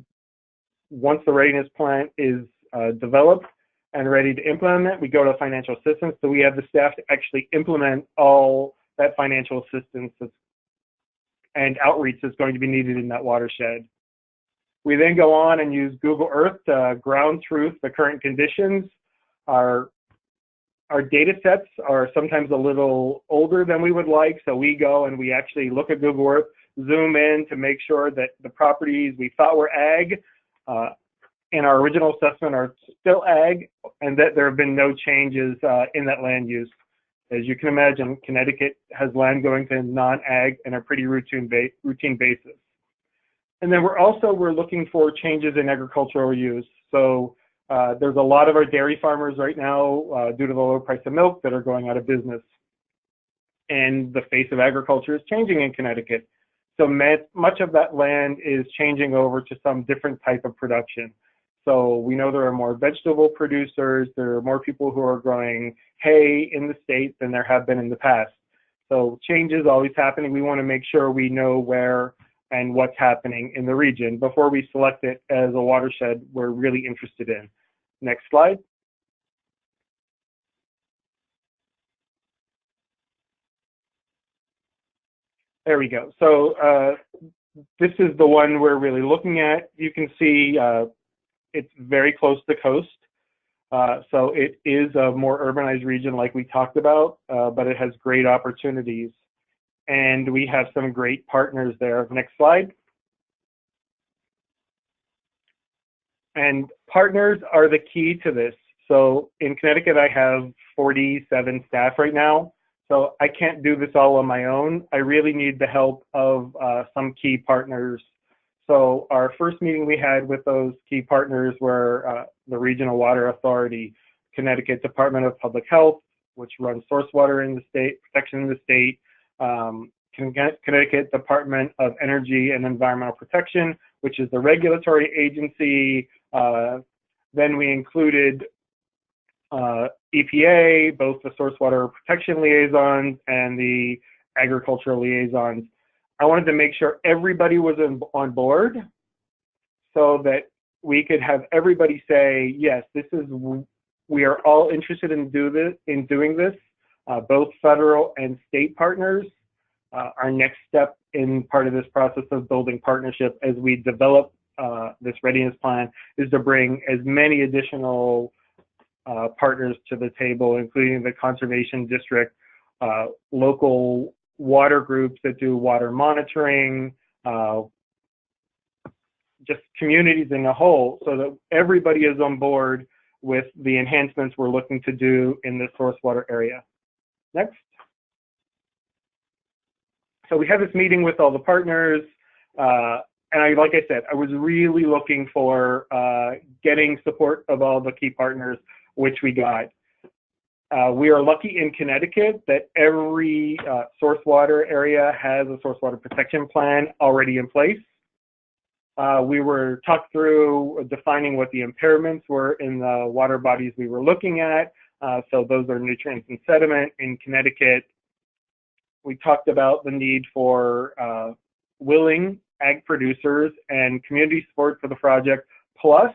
once the readiness plan is developed, and ready to implement, we go to financial assistance. So we have the staff to actually implement all that financial assistance and outreach that's going to be needed in that watershed. We then go on and use Google Earth to ground truth the current conditions. Our data sets are sometimes a little older than we would like, so we go and we actually look at Google Earth, zoom in to make sure that the properties we thought were ag in our original assessment are still ag, and that there have been no changes in that land use. As you can imagine, Connecticut has land going to non-ag in a pretty routine basis. And then we're looking for changes in agricultural use. So there's a lot of our dairy farmers right now, due to the low price of milk, that are going out of business. And the face of agriculture is changing in Connecticut. So much of that land is changing over to some different type of production. So we know there are more vegetable producers, there are more people who are growing hay in the state than there have been in the past. So change is always happening. We want to make sure we know where and what's happening in the region before we select it as a watershed we're really interested in. Next slide. There we go. So this is the one we're really looking at. You can see it's very close to the coast. So it is a more urbanized region like we talked about, but it has great opportunities. And we have some great partners there. Next slide. And partners are the key to this. So in Connecticut, I have 47 staff right now. So I can't do this all on my own. I really need the help of some key partners. So our first meeting we had with those key partners were the Regional Water Authority, Connecticut Department of Public Health, which runs source water in the state, protection in the state, Connecticut Department of Energy and Environmental Protection, which is the regulatory agency. Then we included EPA, both the source water protection liaisons and the agricultural liaisons. I wanted to make sure everybody was on board so that we could have everybody say, yes, we are all interested in doing this, both federal and state partners. Our next step in part of this process of building partnership as we develop this readiness plan is to bring as many additional partners to the table, including the conservation district, local water groups that do water monitoring, just communities in a whole, so that everybody is on board with the enhancements we're looking to do in the source water area. Next. So we had this meeting with all the partners, and like I said, I was really looking for getting support of all the key partners, which we got. We are lucky in Connecticut that every source water area has a source water protection plan already in place. We were talked through defining what the impairments were in the water bodies we were looking at. So those are nutrients and sediment in Connecticut. We talked about the need for willing ag producers and community support for the project, plus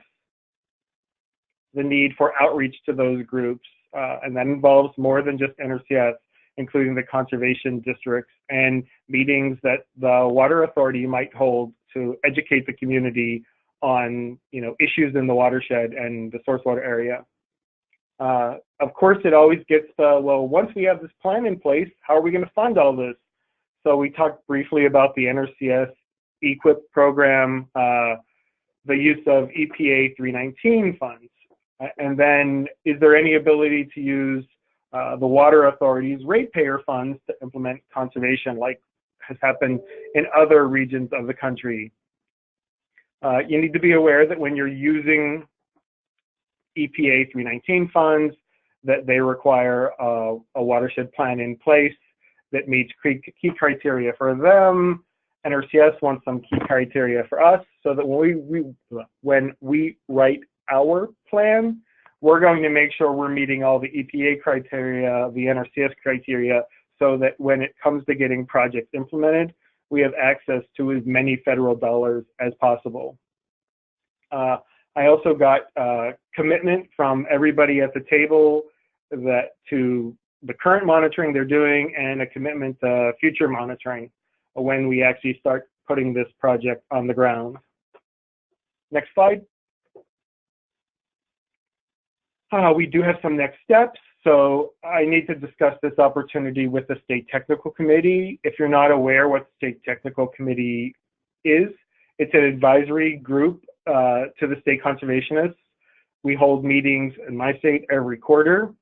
the need for outreach to those groups. And that involves more than just NRCS, including the conservation districts and meetings that the water authority might hold to educate the community on, issues in the watershed and the source water area. Of course, it always gets well, once we have this plan in place, how are we going to fund all this? So we talked briefly about the NRCS EQIP program, the use of EPA 319 funds. And then, is there any ability to use the water authority's ratepayer funds to implement conservation, like has happened in other regions of the country? You need to be aware that when you're using EPA 319 funds, that they require a watershed plan in place that meets key criteria for them. NRCS wants some key criteria for us, so that when we write our plan, we're going to make sure we're meeting all the EPA criteria, the NRCS criteria, so that when it comes to getting projects implemented, we have access to as many federal dollars as possible. I also got commitment from everybody at the table to the current monitoring they're doing and a commitment to future monitoring when we actually start putting this project on the ground. Next slide. We do have some next steps. So I need to discuss this opportunity with the State Technical Committee. If you're not aware what the State Technical Committee is, it's an advisory group to the state conservationists. We hold meetings in my state every quarter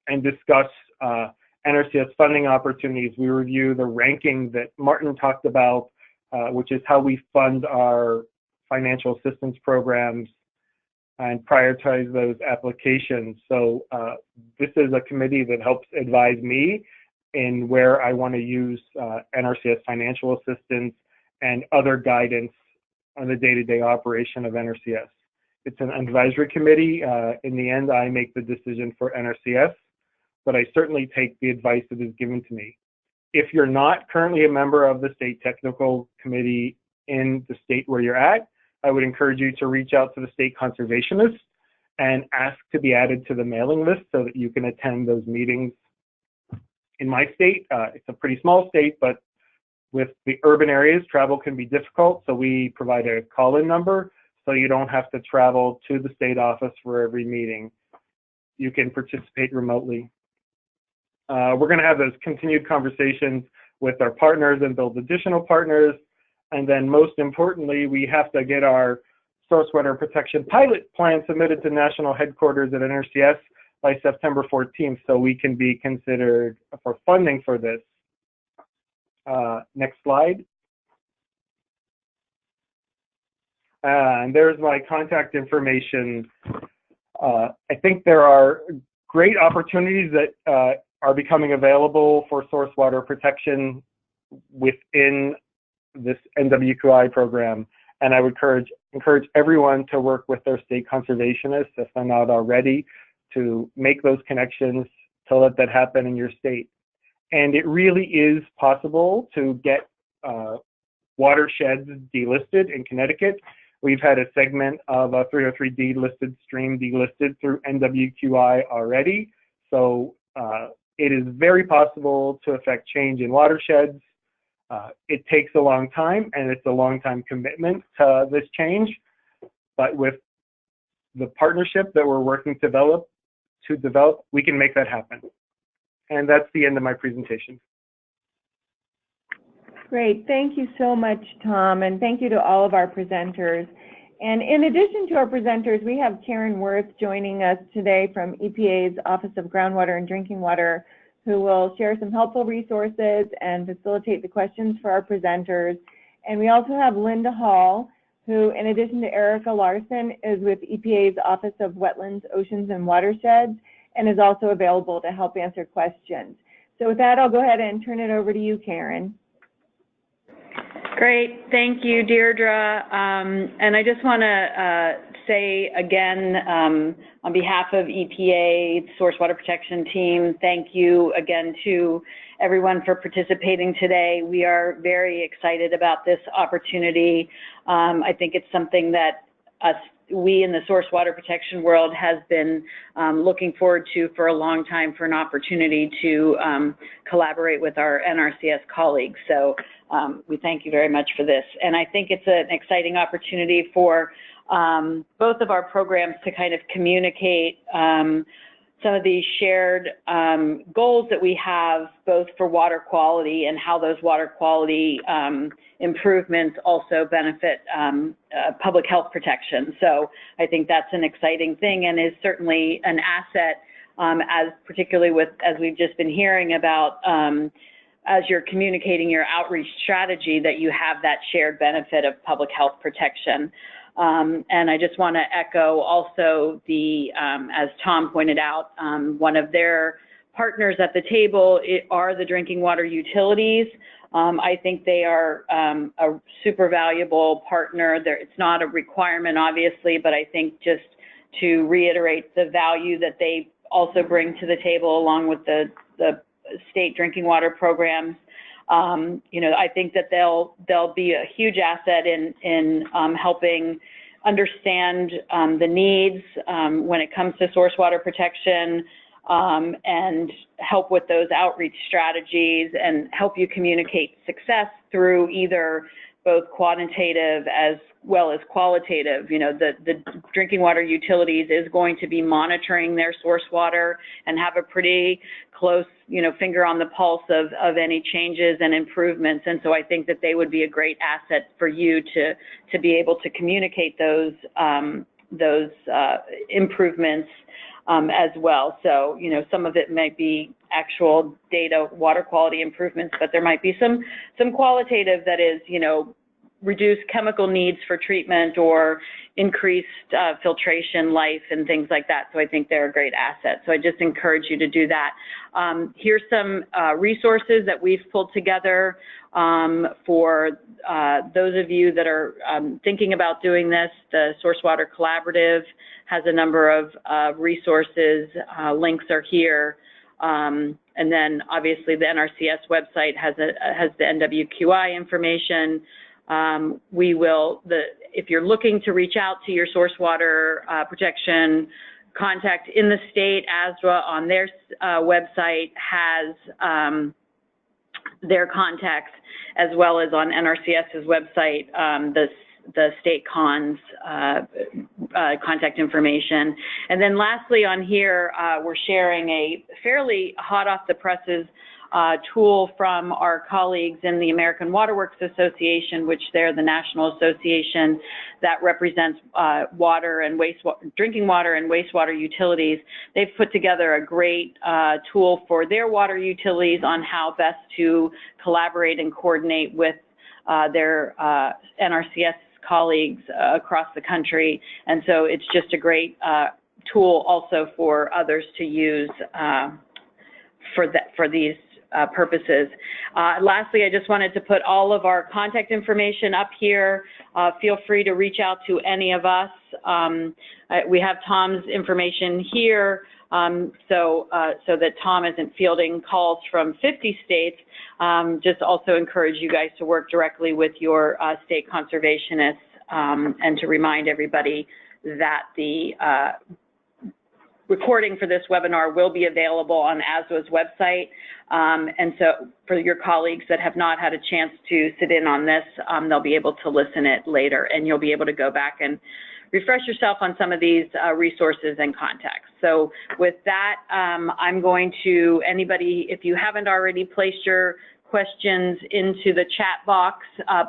and discuss NRCS funding opportunities. We review the ranking that Martin talked about, which is how we fund our financial assistance programs and prioritize those applications. So this is a committee that helps advise me in where I want to use NRCS financial assistance and other guidance on the day-to-day operation of NRCS. It's an advisory committee. In the end, I make the decision for NRCS, but I certainly take the advice that is given to me. If you're not currently a member of the State Technical Committee in the state where you're at, I would encourage you to reach out to the state conservationists and ask to be added to the mailing list so that you can attend those meetings. In my state, it's a pretty small state, but with the urban areas, travel can be difficult, so we provide a call-in number so you don't have to travel to the state office for every meeting. You can participate remotely. We're going to have those continued conversations with our partners and build additional partners. And then most importantly, we have to get our source water protection pilot plan submitted to national headquarters at NRCS by September 14th so we can be considered for funding for this. Next slide. And there's my contact information. I think there are great opportunities that are becoming available for source water protection within this NWQI program. And I would encourage everyone to work with their state conservationists, if they're not already, to make those connections to let that happen in your state. And it really is possible to get watersheds delisted in Connecticut. We've had a segment of a 303D listed stream delisted through NWQI already. So it is very possible to affect change in watersheds. It takes a long time, and it's a long time commitment to this change. But with the partnership that we're working to develop, we can make that happen. And that's the end of my presentation. Great. Thank you so much, Tom, and thank you to all of our presenters. And in addition to our presenters, we have Karen Worth joining us today from EPA's Office of Groundwater and Drinking Water, who will share some helpful resources and facilitate the questions for our presenters. And we also have Lynda Hall, who, in addition to Erika, Larsen, is with EPA's Office of Wetlands, Oceans, and Watersheds, and is also available to help answer questions. So with that, I'll go ahead and turn it over to you, Karen. Great, thank you, Deirdre. And I just want to say again, on behalf of EPA, Source Water Protection Team, thank you again to everyone for participating today. We are very excited about this opportunity. I think it's something that we in the source water protection world has been looking forward to for a long time, for an opportunity to collaborate with our NRCS colleagues. So we thank you very much for this. And I think it's an exciting opportunity for both of our programs to kind of communicate some of these shared goals that we have, both for water quality and how those water quality improvements also benefit public health protection. So I think that's an exciting thing and is certainly an asset, as particularly with, as we've just been hearing about, as you're communicating your outreach strategy, that you have that shared benefit of public health protection. And I just want to echo also the, as Tom pointed out, one of their partners at the table are the drinking water utilities. I think they are a super valuable partner. It's not a requirement, obviously, but I think just to reiterate the value that they also bring to the table along with the state drinking water programs. You know, I think that they'll be a huge asset in helping understand the needs when it comes to source water protection, and help with those outreach strategies and help you communicate success through either both quantitative as well as qualitative. You know, the drinking water utilities is going to be monitoring their source water and have a pretty close, you know, finger on the pulse of any changes and improvements. And so I think that they would be a great asset for you to be able to communicate those improvements as well. So, you know, some of it might be actual data water quality improvements, but there might be some qualitative that is, you know, reduce chemical needs for treatment or increased filtration life and things like that. So I think they're a great asset. So I just encourage you to do that. Here's some resources that we've pulled together for those of you that are thinking about doing this. The Source Water Collaborative has a number of resources. Links are here. And then obviously the NRCS website has the NWQI information. If you're looking to reach out to your source water protection contact in the state, ASWA on their website has their contacts, as well as on NRCS's website, the state cons contact information. And then lastly on here, we're sharing a fairly hot off the presses tool from our colleagues in the American Waterworks Association, which they're the national association that represents water and wastewater, drinking water and wastewater utilities. They've put together a great tool for their water utilities on how best to collaborate and coordinate with their NRCS colleagues across the country. And so it's just a great tool also for others to use for these purposes. Lastly, I just wanted to put all of our contact information up here. Feel free to reach out to any of us. We have Tom's information here, so that Tom isn't fielding calls from 50 states. Just also encourage you guys to work directly with your state conservationists, and to remind everybody that the recording for this webinar will be available on ASWA's website. And so for your colleagues that have not had a chance to sit in on this, they'll be able to listen it later, and you'll be able to go back and refresh yourself on some of these resources and contacts. So with that, I'm going to, anybody, if you haven't already placed your questions into the chat box,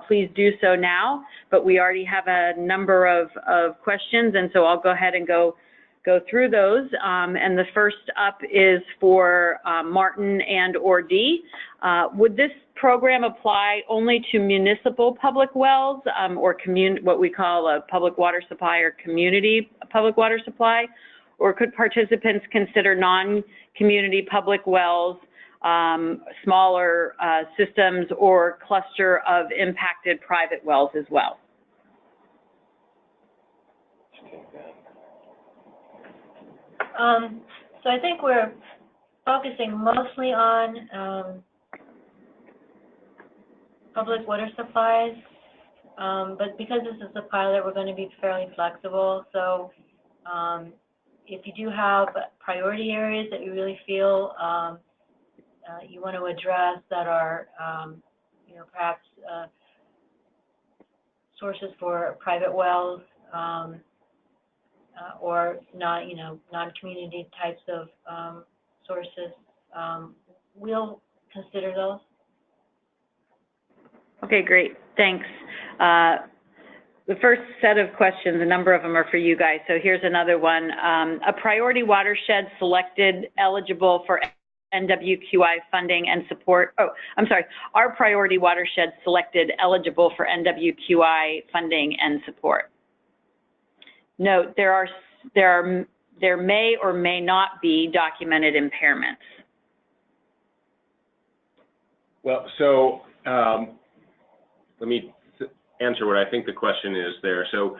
please do so now. But we already have a number of questions, and so I'll go ahead and go through those. And the first up is for Martin and or Dee. Would this program apply only to municipal public wells, or what we call a public water supply or community public water supply? Or could participants consider non-community public wells, smaller systems, or cluster of impacted private wells as well? So I think we're focusing mostly on public water supplies, but because this is a pilot, we're going to be fairly flexible. So if you do have priority areas that you really feel you want to address that are, you know, perhaps sources for private wells, or not, you know, non-community types of sources, we'll consider those. Okay, great, thanks. The first set of questions, a number of them are for you guys, so here's another one. A priority watershed selected eligible for NWQI funding and support. Oh, I'm sorry, are priority watersheds selected eligible for NWQI funding and support? Note, there may or may not be documented impairments. Well, so let me answer what I think the question is there. So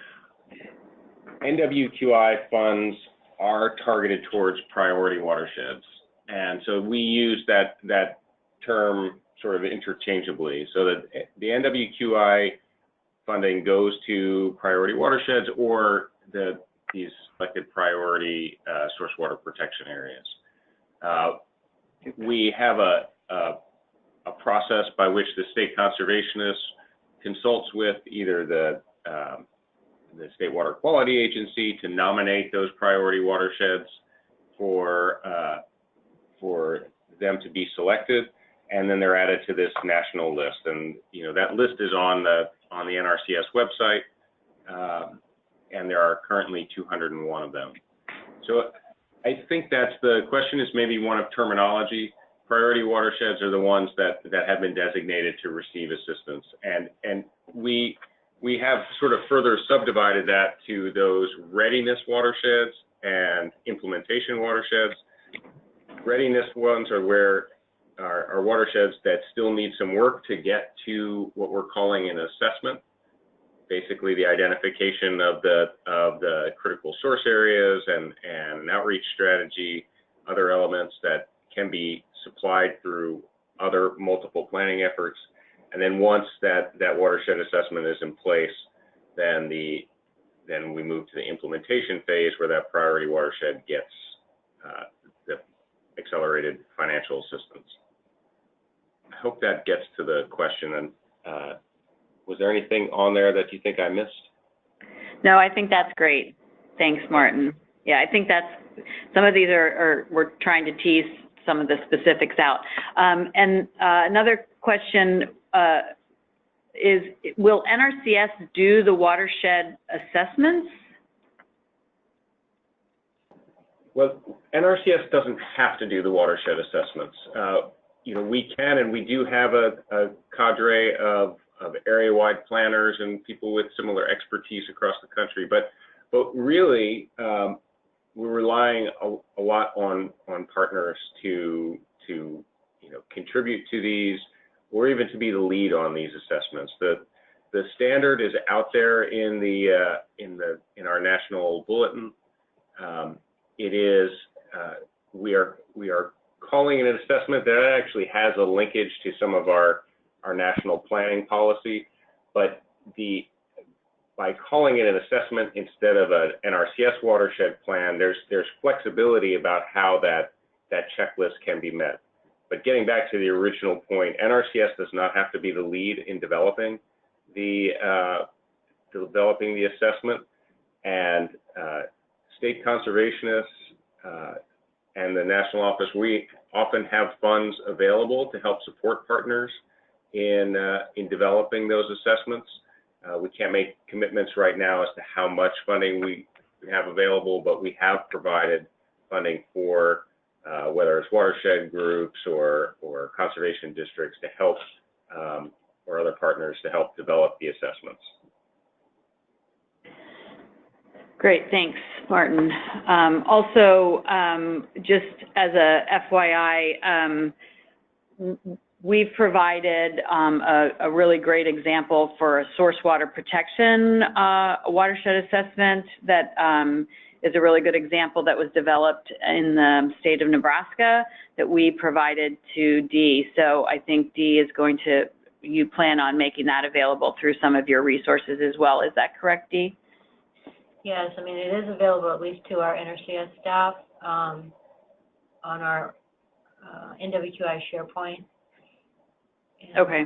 NWQI funds are targeted towards priority watersheds. And so we use that term sort of interchangeably, so that the NWQI funding goes to priority watersheds or these selected priority source water protection areas. We have a process by which the state conservationist consults with either the State Water Quality Agency to nominate those priority watersheds for them to be selected, and then they're added to this national list. And that list is on the NRCS website, and there are currently 201 of them. So I think that's the question, is maybe one of terminology. Priority watersheds are the ones that have been designated to receive assistance, and we have sort of further subdivided that to those readiness watersheds and implementation watersheds. Readiness ones are where are watersheds that still need some work to get to what we're calling an assessment. Basically, the identification of the critical source areas and an outreach strategy, other elements that can be supplied through other multiple planning efforts. And then once that watershed assessment is in place, then we move to the implementation phase, where that priority watershed gets the accelerated financial assistance. I hope that gets to the question. And was there anything on there that you think I missed? No, I think that's great. Thanks, Martin. Yeah, I think that's, some of these we're trying to tease some of the specifics out. And another question is, will NRCS do the watershed assessments? Well, NRCS doesn't have to do the watershed assessments. We can, and we do have a cadre of area-wide planners and people with similar expertise across the country, but really we're relying a lot on partners to contribute to these, or even to be the lead on these assessments. The standard is out there in our national bulletin. It is we are calling it an assessment that actually has a linkage to some of our national planning policy, but by calling it an assessment instead of an NRCS watershed plan, there's flexibility about how that checklist can be met. But getting back to the original point, NRCS does not have to be the lead in developing the assessment, and state conservationists and the national office, we often have funds available to help support partners in developing those assessments. We can't make commitments right now as to how much funding we have available, but we have provided funding for whether it's watershed groups or conservation districts to help, or other partners to help develop the assessments. Great, thanks, Martin. Also, just as a FYI, we've provided a really great example for a source water protection watershed assessment that is a really good example that was developed in the state of Nebraska that we provided to Dee. So I think Dee is going to, you plan on making that available through some of your resources as well. Is that correct, Dee? Yes, I mean, it is available at least to our NRCS staff on our NWQI SharePoint. And okay.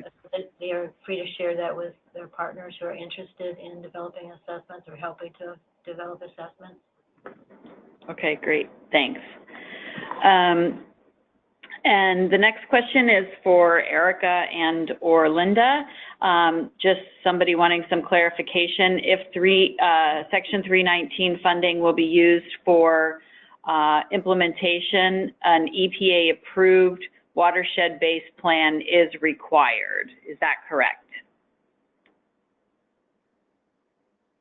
They are free to share that with their partners who are interested in developing assessments or helping to develop assessments. Okay, great, thanks. And the next question is for Erika and or Lynda. Just somebody wanting some clarification. If Section 319 funding will be used for implementation, an EPA-approved watershed-based plan is required. Is that correct?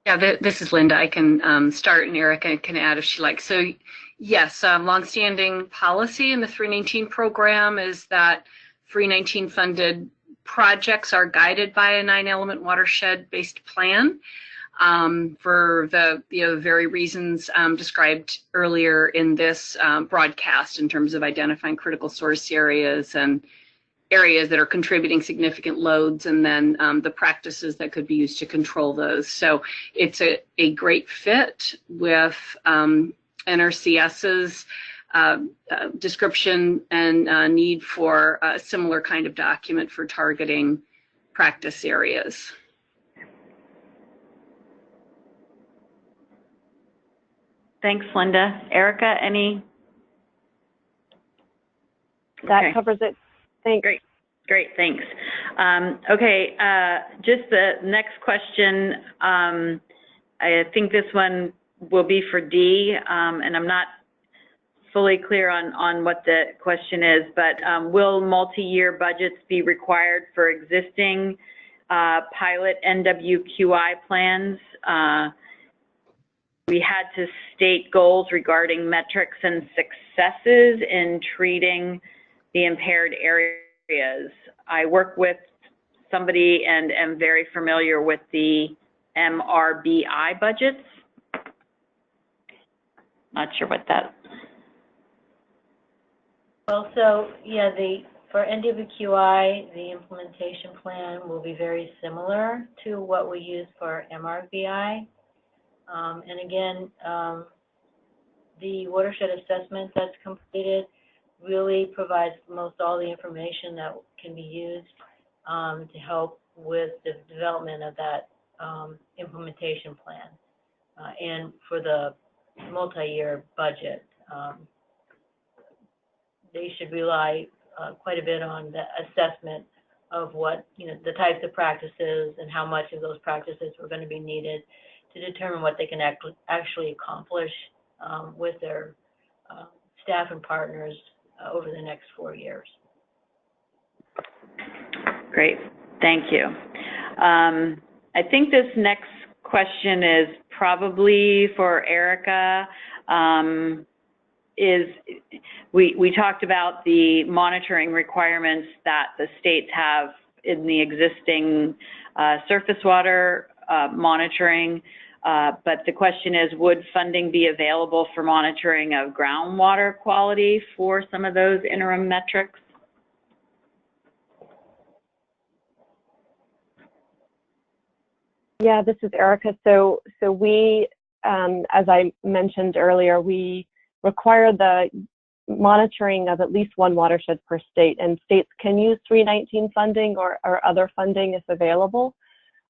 Yeah, this is Lynda. I can start, and Erika can add if she likes. So yes, longstanding policy in the 319 program is that 319 funded projects are guided by a 9-element watershed-based plan for the very reasons described earlier in this broadcast in terms of identifying critical source areas and areas that are contributing significant loads, and then the practices that could be used to control those. So it's a great fit with NRCS's description and need for a similar kind of document for targeting practice areas. Thanks, Lynda. Erika, any? That covers it. Thanks. Great, thanks. Okay, just the next question, I think this one will be for Dee, and I'm not fully clear on what the question is, but will multi-year budgets be required for existing pilot NWQI plans? We had to state goals regarding metrics and successes in treating the impaired areas. I work with somebody and am very familiar with the MRBI budgets. Not sure what that. Well, so yeah, for NWQI, the implementation plan will be very similar to what we use for MRBI. And again, the watershed assessment that's completed really provides most all the information that can be used to help with the development of that implementation plan. And for the multi-year budget, they should rely quite a bit on the assessment of what, the types of practices and how much of those practices are going to be needed to determine what they can actually accomplish with their staff and partners over the next 4 years. Great, thank you. I think this next question is probably for Erika. We talked about the monitoring requirements that the states have in the existing surface water monitoring, but the question is, would funding be available for monitoring of groundwater quality for some of those interim metrics? Yeah, this is Erika. So we, as I mentioned earlier, we require the monitoring of at least one watershed per state, and states can use 319 funding or other funding if available.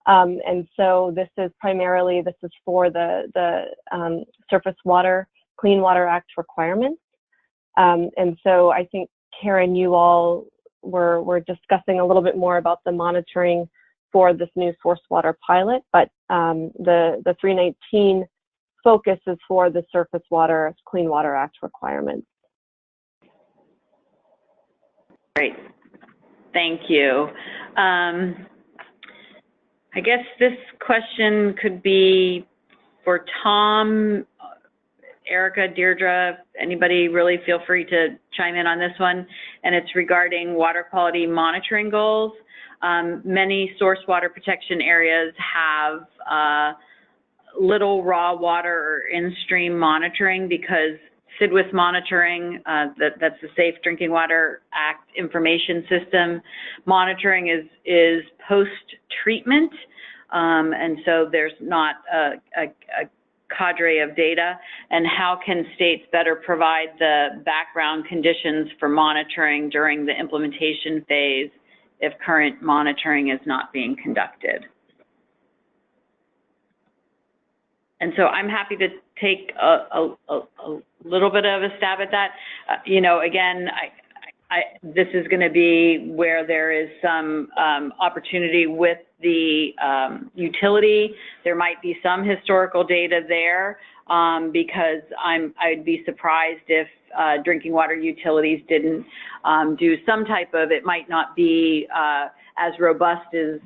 And so this is for the Surface Water Clean Water Act requirements. And so I think, Karen, you all were discussing a little bit more about the monitoring for this new source water pilot, but the 319 focus is for the Surface Water Clean Water Act requirements. Great, thank you. I guess this question could be for Tom, Erika, Deirdre, anybody really feel free to chime in on this one, and it's regarding water quality monitoring goals. Many source water protection areas have little raw water or in-stream monitoring because SIDWIS monitoring, that's the Safe Drinking Water Act information system, monitoring is post-treatment, and so there's not a cadre of data. And how can states better provide the background conditions for monitoring during the implementation phase if current monitoring is not being conducted? And so I'm happy to take a little bit of a stab at that. Again, this is going to be where there is some opportunity with the utility. There might be some historical data there because I'd be surprised if drinking water utilities didn't do some type of, it might not be as robust as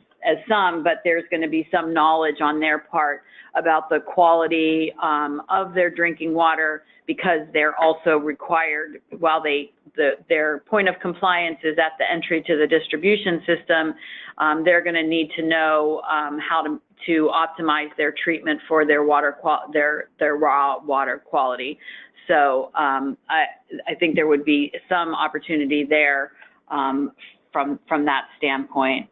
some, but there's going to be some knowledge on their part about the quality of their drinking water, because they're also required, while their point of compliance is at the entry to the distribution system, they're going to need to know how to optimize their treatment for their their raw water quality. So I think there would be some opportunity there from that standpoint,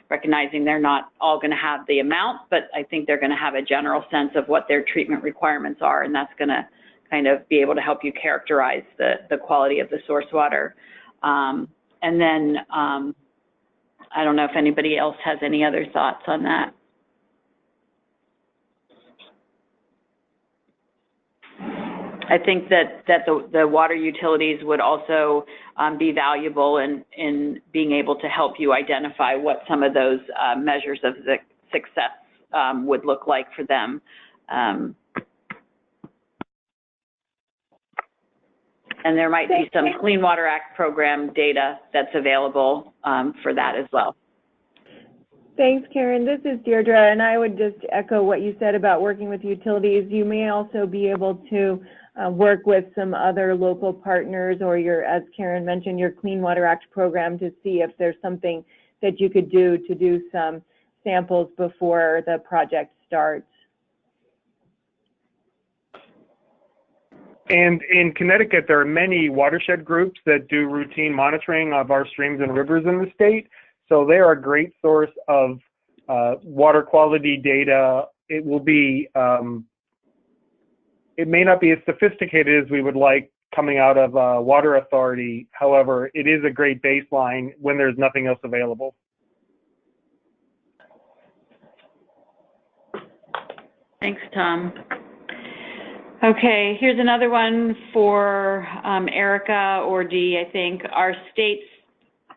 recognizing they're not all going to have the amount, but I think they're going to have a general sense of what their treatment requirements are, and that's going to kind of be able to help you characterize the quality of the source water. And then I don't know if anybody else has any other thoughts on that. I think that the water utilities would also be valuable in being able to help you identify what some of those measures of the success would look like for them. And there might be some Clean Water Act program data that's available for that as well. Thanks, Karen. This is Deirdre, and I would just echo what you said about working with utilities. You may also be able to work with some other local partners or your, as Karen mentioned, your Clean Water Act program to see if there's something that you could do to do some samples before the project starts. And in Connecticut, there are many watershed groups that do routine monitoring of our streams and rivers in the state. So they are a great source of water quality data. It will be, it may not be as sophisticated as we would like coming out of a water authority. However, it is a great baseline when there's nothing else available. Thanks, Tom. Okay, here's another one for Erika or Dee. I think our state's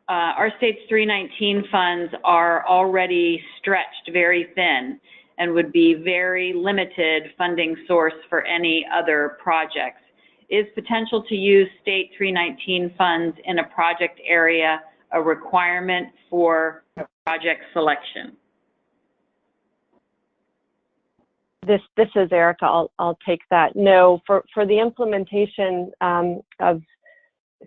319 funds are already stretched very thin and would be very limited funding source for any other projects. Is potential to use state 319 funds in a project area a requirement for project selection? This is Erika. I'll take that. No, for the implementation of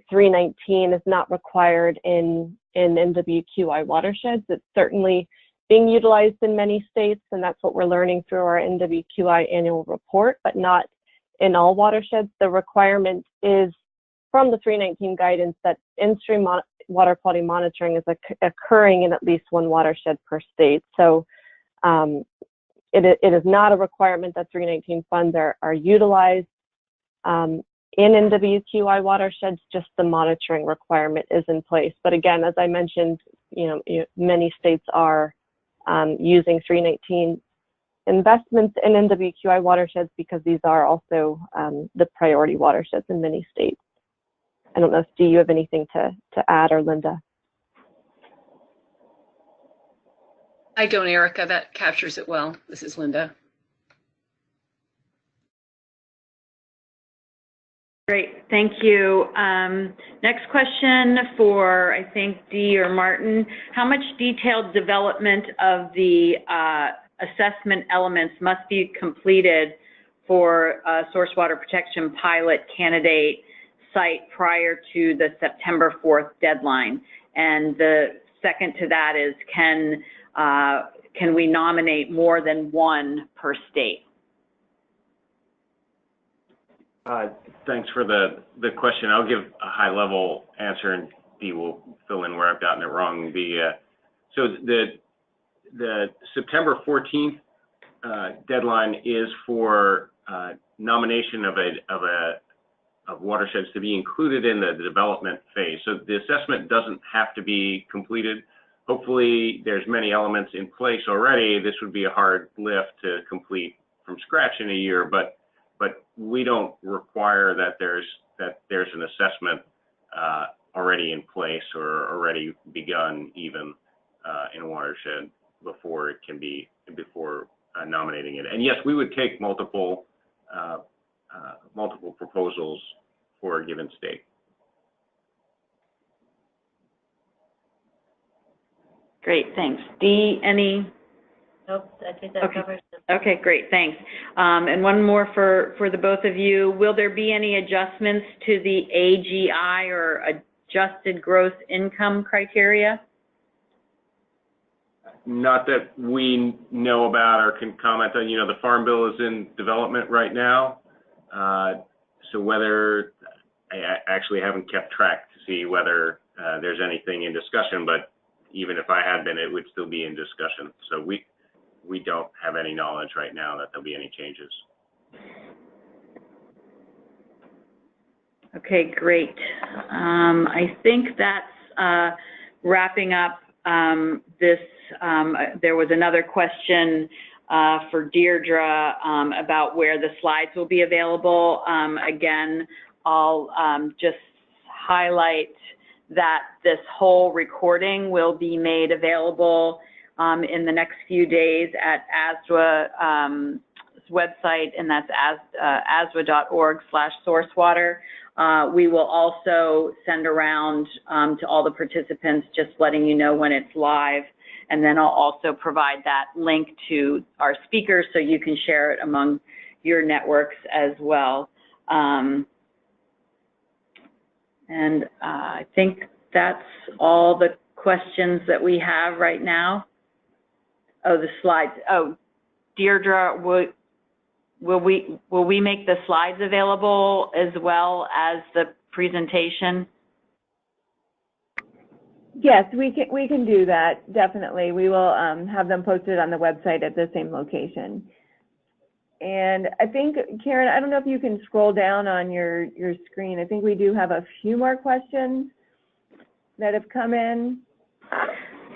319 is not required in NWQI watersheds. It's certainly being utilized in many states, and that's what we're learning through our NWQI annual report, but not in all watersheds. The requirement is from the 319 guidance that in-stream water quality monitoring is occurring in at least one watershed per state. So it is not a requirement that 319 funds are utilized in NWQI watersheds, just the monitoring requirement is in place. But again, as I mentioned, many states are using 319 investments in NWQI watersheds because these are also the priority watersheds in many states. I don't know if Dee, you have anything to add, or Lynda? I don't, Erika. That captures it well. This is Lynda. Great, thank you. Next question for, I think, Dee or Martin. How much detailed development of the assessment elements must be completed for a source water protection pilot candidate site prior to the September 4th deadline? And the second to that is, can we nominate more than one per state? Thanks for the question. I'll give a high-level answer, and Dee will fill in where I've gotten it wrong. So the September 14th deadline is for nomination of watersheds to be included in the development phase. So the assessment doesn't have to be completed. Hopefully, there's many elements in place already. This would be a hard lift to complete from scratch in a year, but we don't require that there's an assessment already in place or already begun even in a watershed before it can be nominating it. And yes, we would take multiple proposals for a given state. Great, thanks. Dee, any? Nope, I think that covers it. Okay, great, thanks. And one more for the both of you. Will there be any adjustments to the AGI or adjusted gross income criteria? Not that we know about or can comment on. The Farm Bill is in development right now. So whether, I actually haven't kept track to see whether there's anything in discussion, but even if I had been, it would still be in discussion. So we don't have any knowledge right now that there'll be any changes. Okay, great. I think that's wrapping up this. There was another question for Deirdre about where the slides will be available. Again, I'll just highlight that this whole recording will be made available in the next few days at ASWA's website, and that's aswa.org/sourcewater. We will also send around to all the participants, just letting you know when it's live. And then I'll also provide that link to our speakers so you can share it among your networks as well. And I think that's all the questions that we have right now. Oh, the slides. Oh, Deirdre, will we make the slides available as well as the presentation? Yes, we can do that, definitely. We will have them posted on the website at the same location. And I think, Karen, I don't know if you can scroll down on your screen. I think we do have a few more questions that have come in.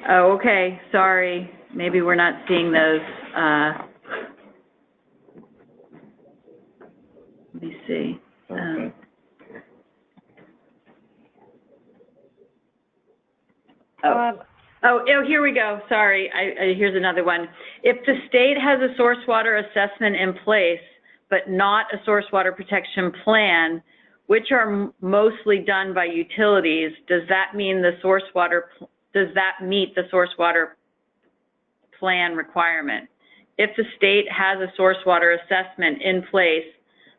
Oh, okay. Sorry. Maybe we're not seeing those. Let me see. Oh, here we go. Sorry. Here's another one. If the state has a source water assessment in place, but not a source water protection plan, which are mostly done by utilities, does that mean the source water, does that meet the source water plan requirement? If the state has a source water assessment in place,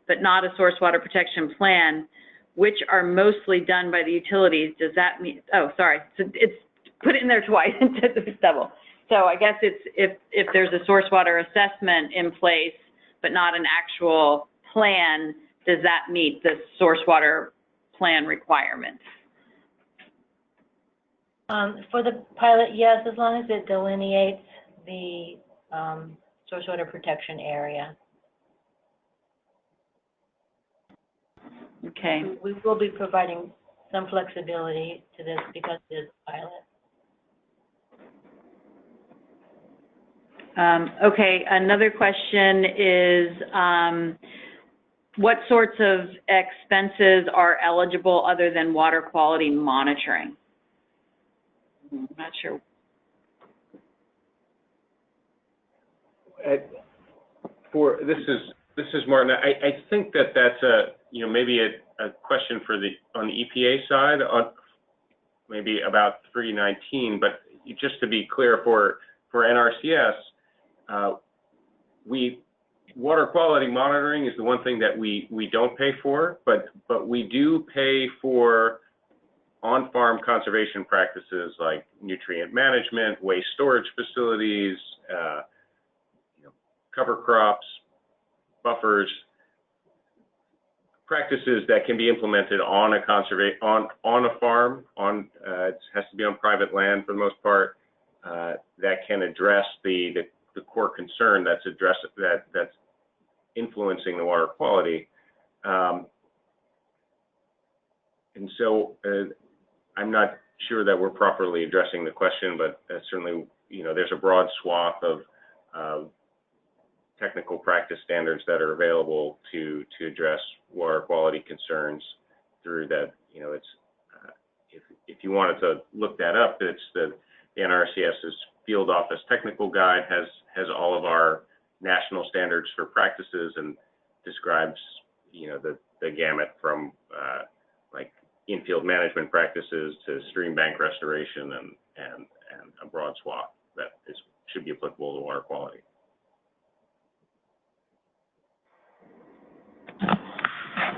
but not a source water protection plan, which are mostly done by the utilities, does that mean, oh, sorry, so it's put it in there twice, it's double. So I guess it's if there's a source water assessment in place, but not an actual plan, does that meet the source water plan requirements? For the pilot, yes, as long as it delineates the source water protection area. Okay. We will be providing some flexibility to this because it is a pilot. Okay, another question is, what sorts of expenses are eligible other than water quality monitoring? I'm not sure. This is Martin. I think that's maybe a question for on the EPA side, on maybe about 319. But just to be clear, for NRCS, water quality monitoring is the one thing that we don't pay for, but we do pay for on-farm conservation practices like nutrient management, waste storage facilities, cover crops, buffers, practices that can be implemented on a farm. It has to be on private land for the most part. That can address the core concern that's influencing the water quality. And so I'm not sure that we're properly addressing the question, but certainly, there's a broad swath of technical practice standards that are available to address water quality concerns through that. It's if you wanted to look that up, it's the NRCS's Field Office Technical Guide has all of our national standards for practices and describes the gamut from like infield management practices to stream bank restoration and a broad swath that should be applicable to water quality.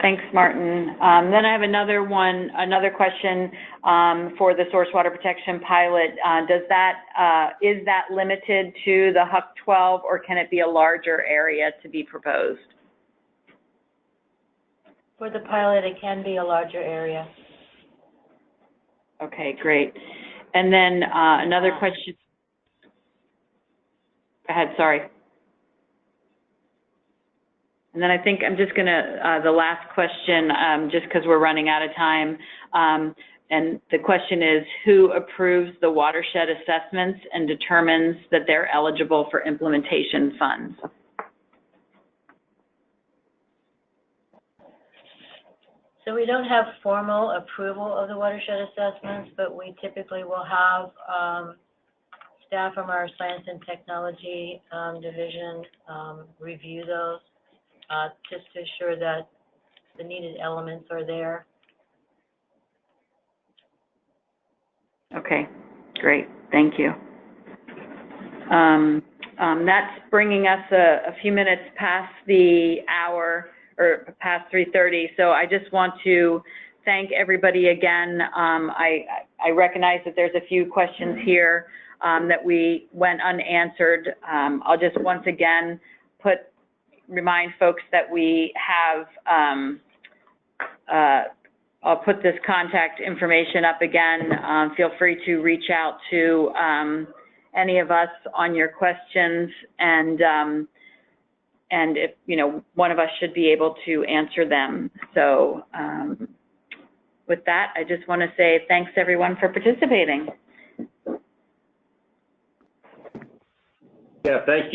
Thanks, Martin. Then I have another question for the source water protection pilot. Is that limited to the HUC 12, or can it be a larger area to be proposed? For the pilot, it can be a larger area. Okay, great. And then another question. Go ahead, sorry. And then I think I'm just going to, the last question, just because we're running out of time. And the question is, who approves the watershed assessments and determines that they're eligible for implementation funds? So we don't have formal approval of the watershed assessments, but we typically will have staff from our Science and Technology division review those just to ensure that the needed elements are there. Okay, great, thank you. That's bringing us a few minutes past the hour, or past 3:30, so I just want to thank everybody again. I recognize that there's a few questions here that we went unanswered. I'll just once again remind folks that we have, I'll put this contact information up again. Feel free to reach out to any of us on your questions, and if, you know, one of us should be able to answer them. So with that, I just want to say thanks everyone for participating. Yeah, thank you.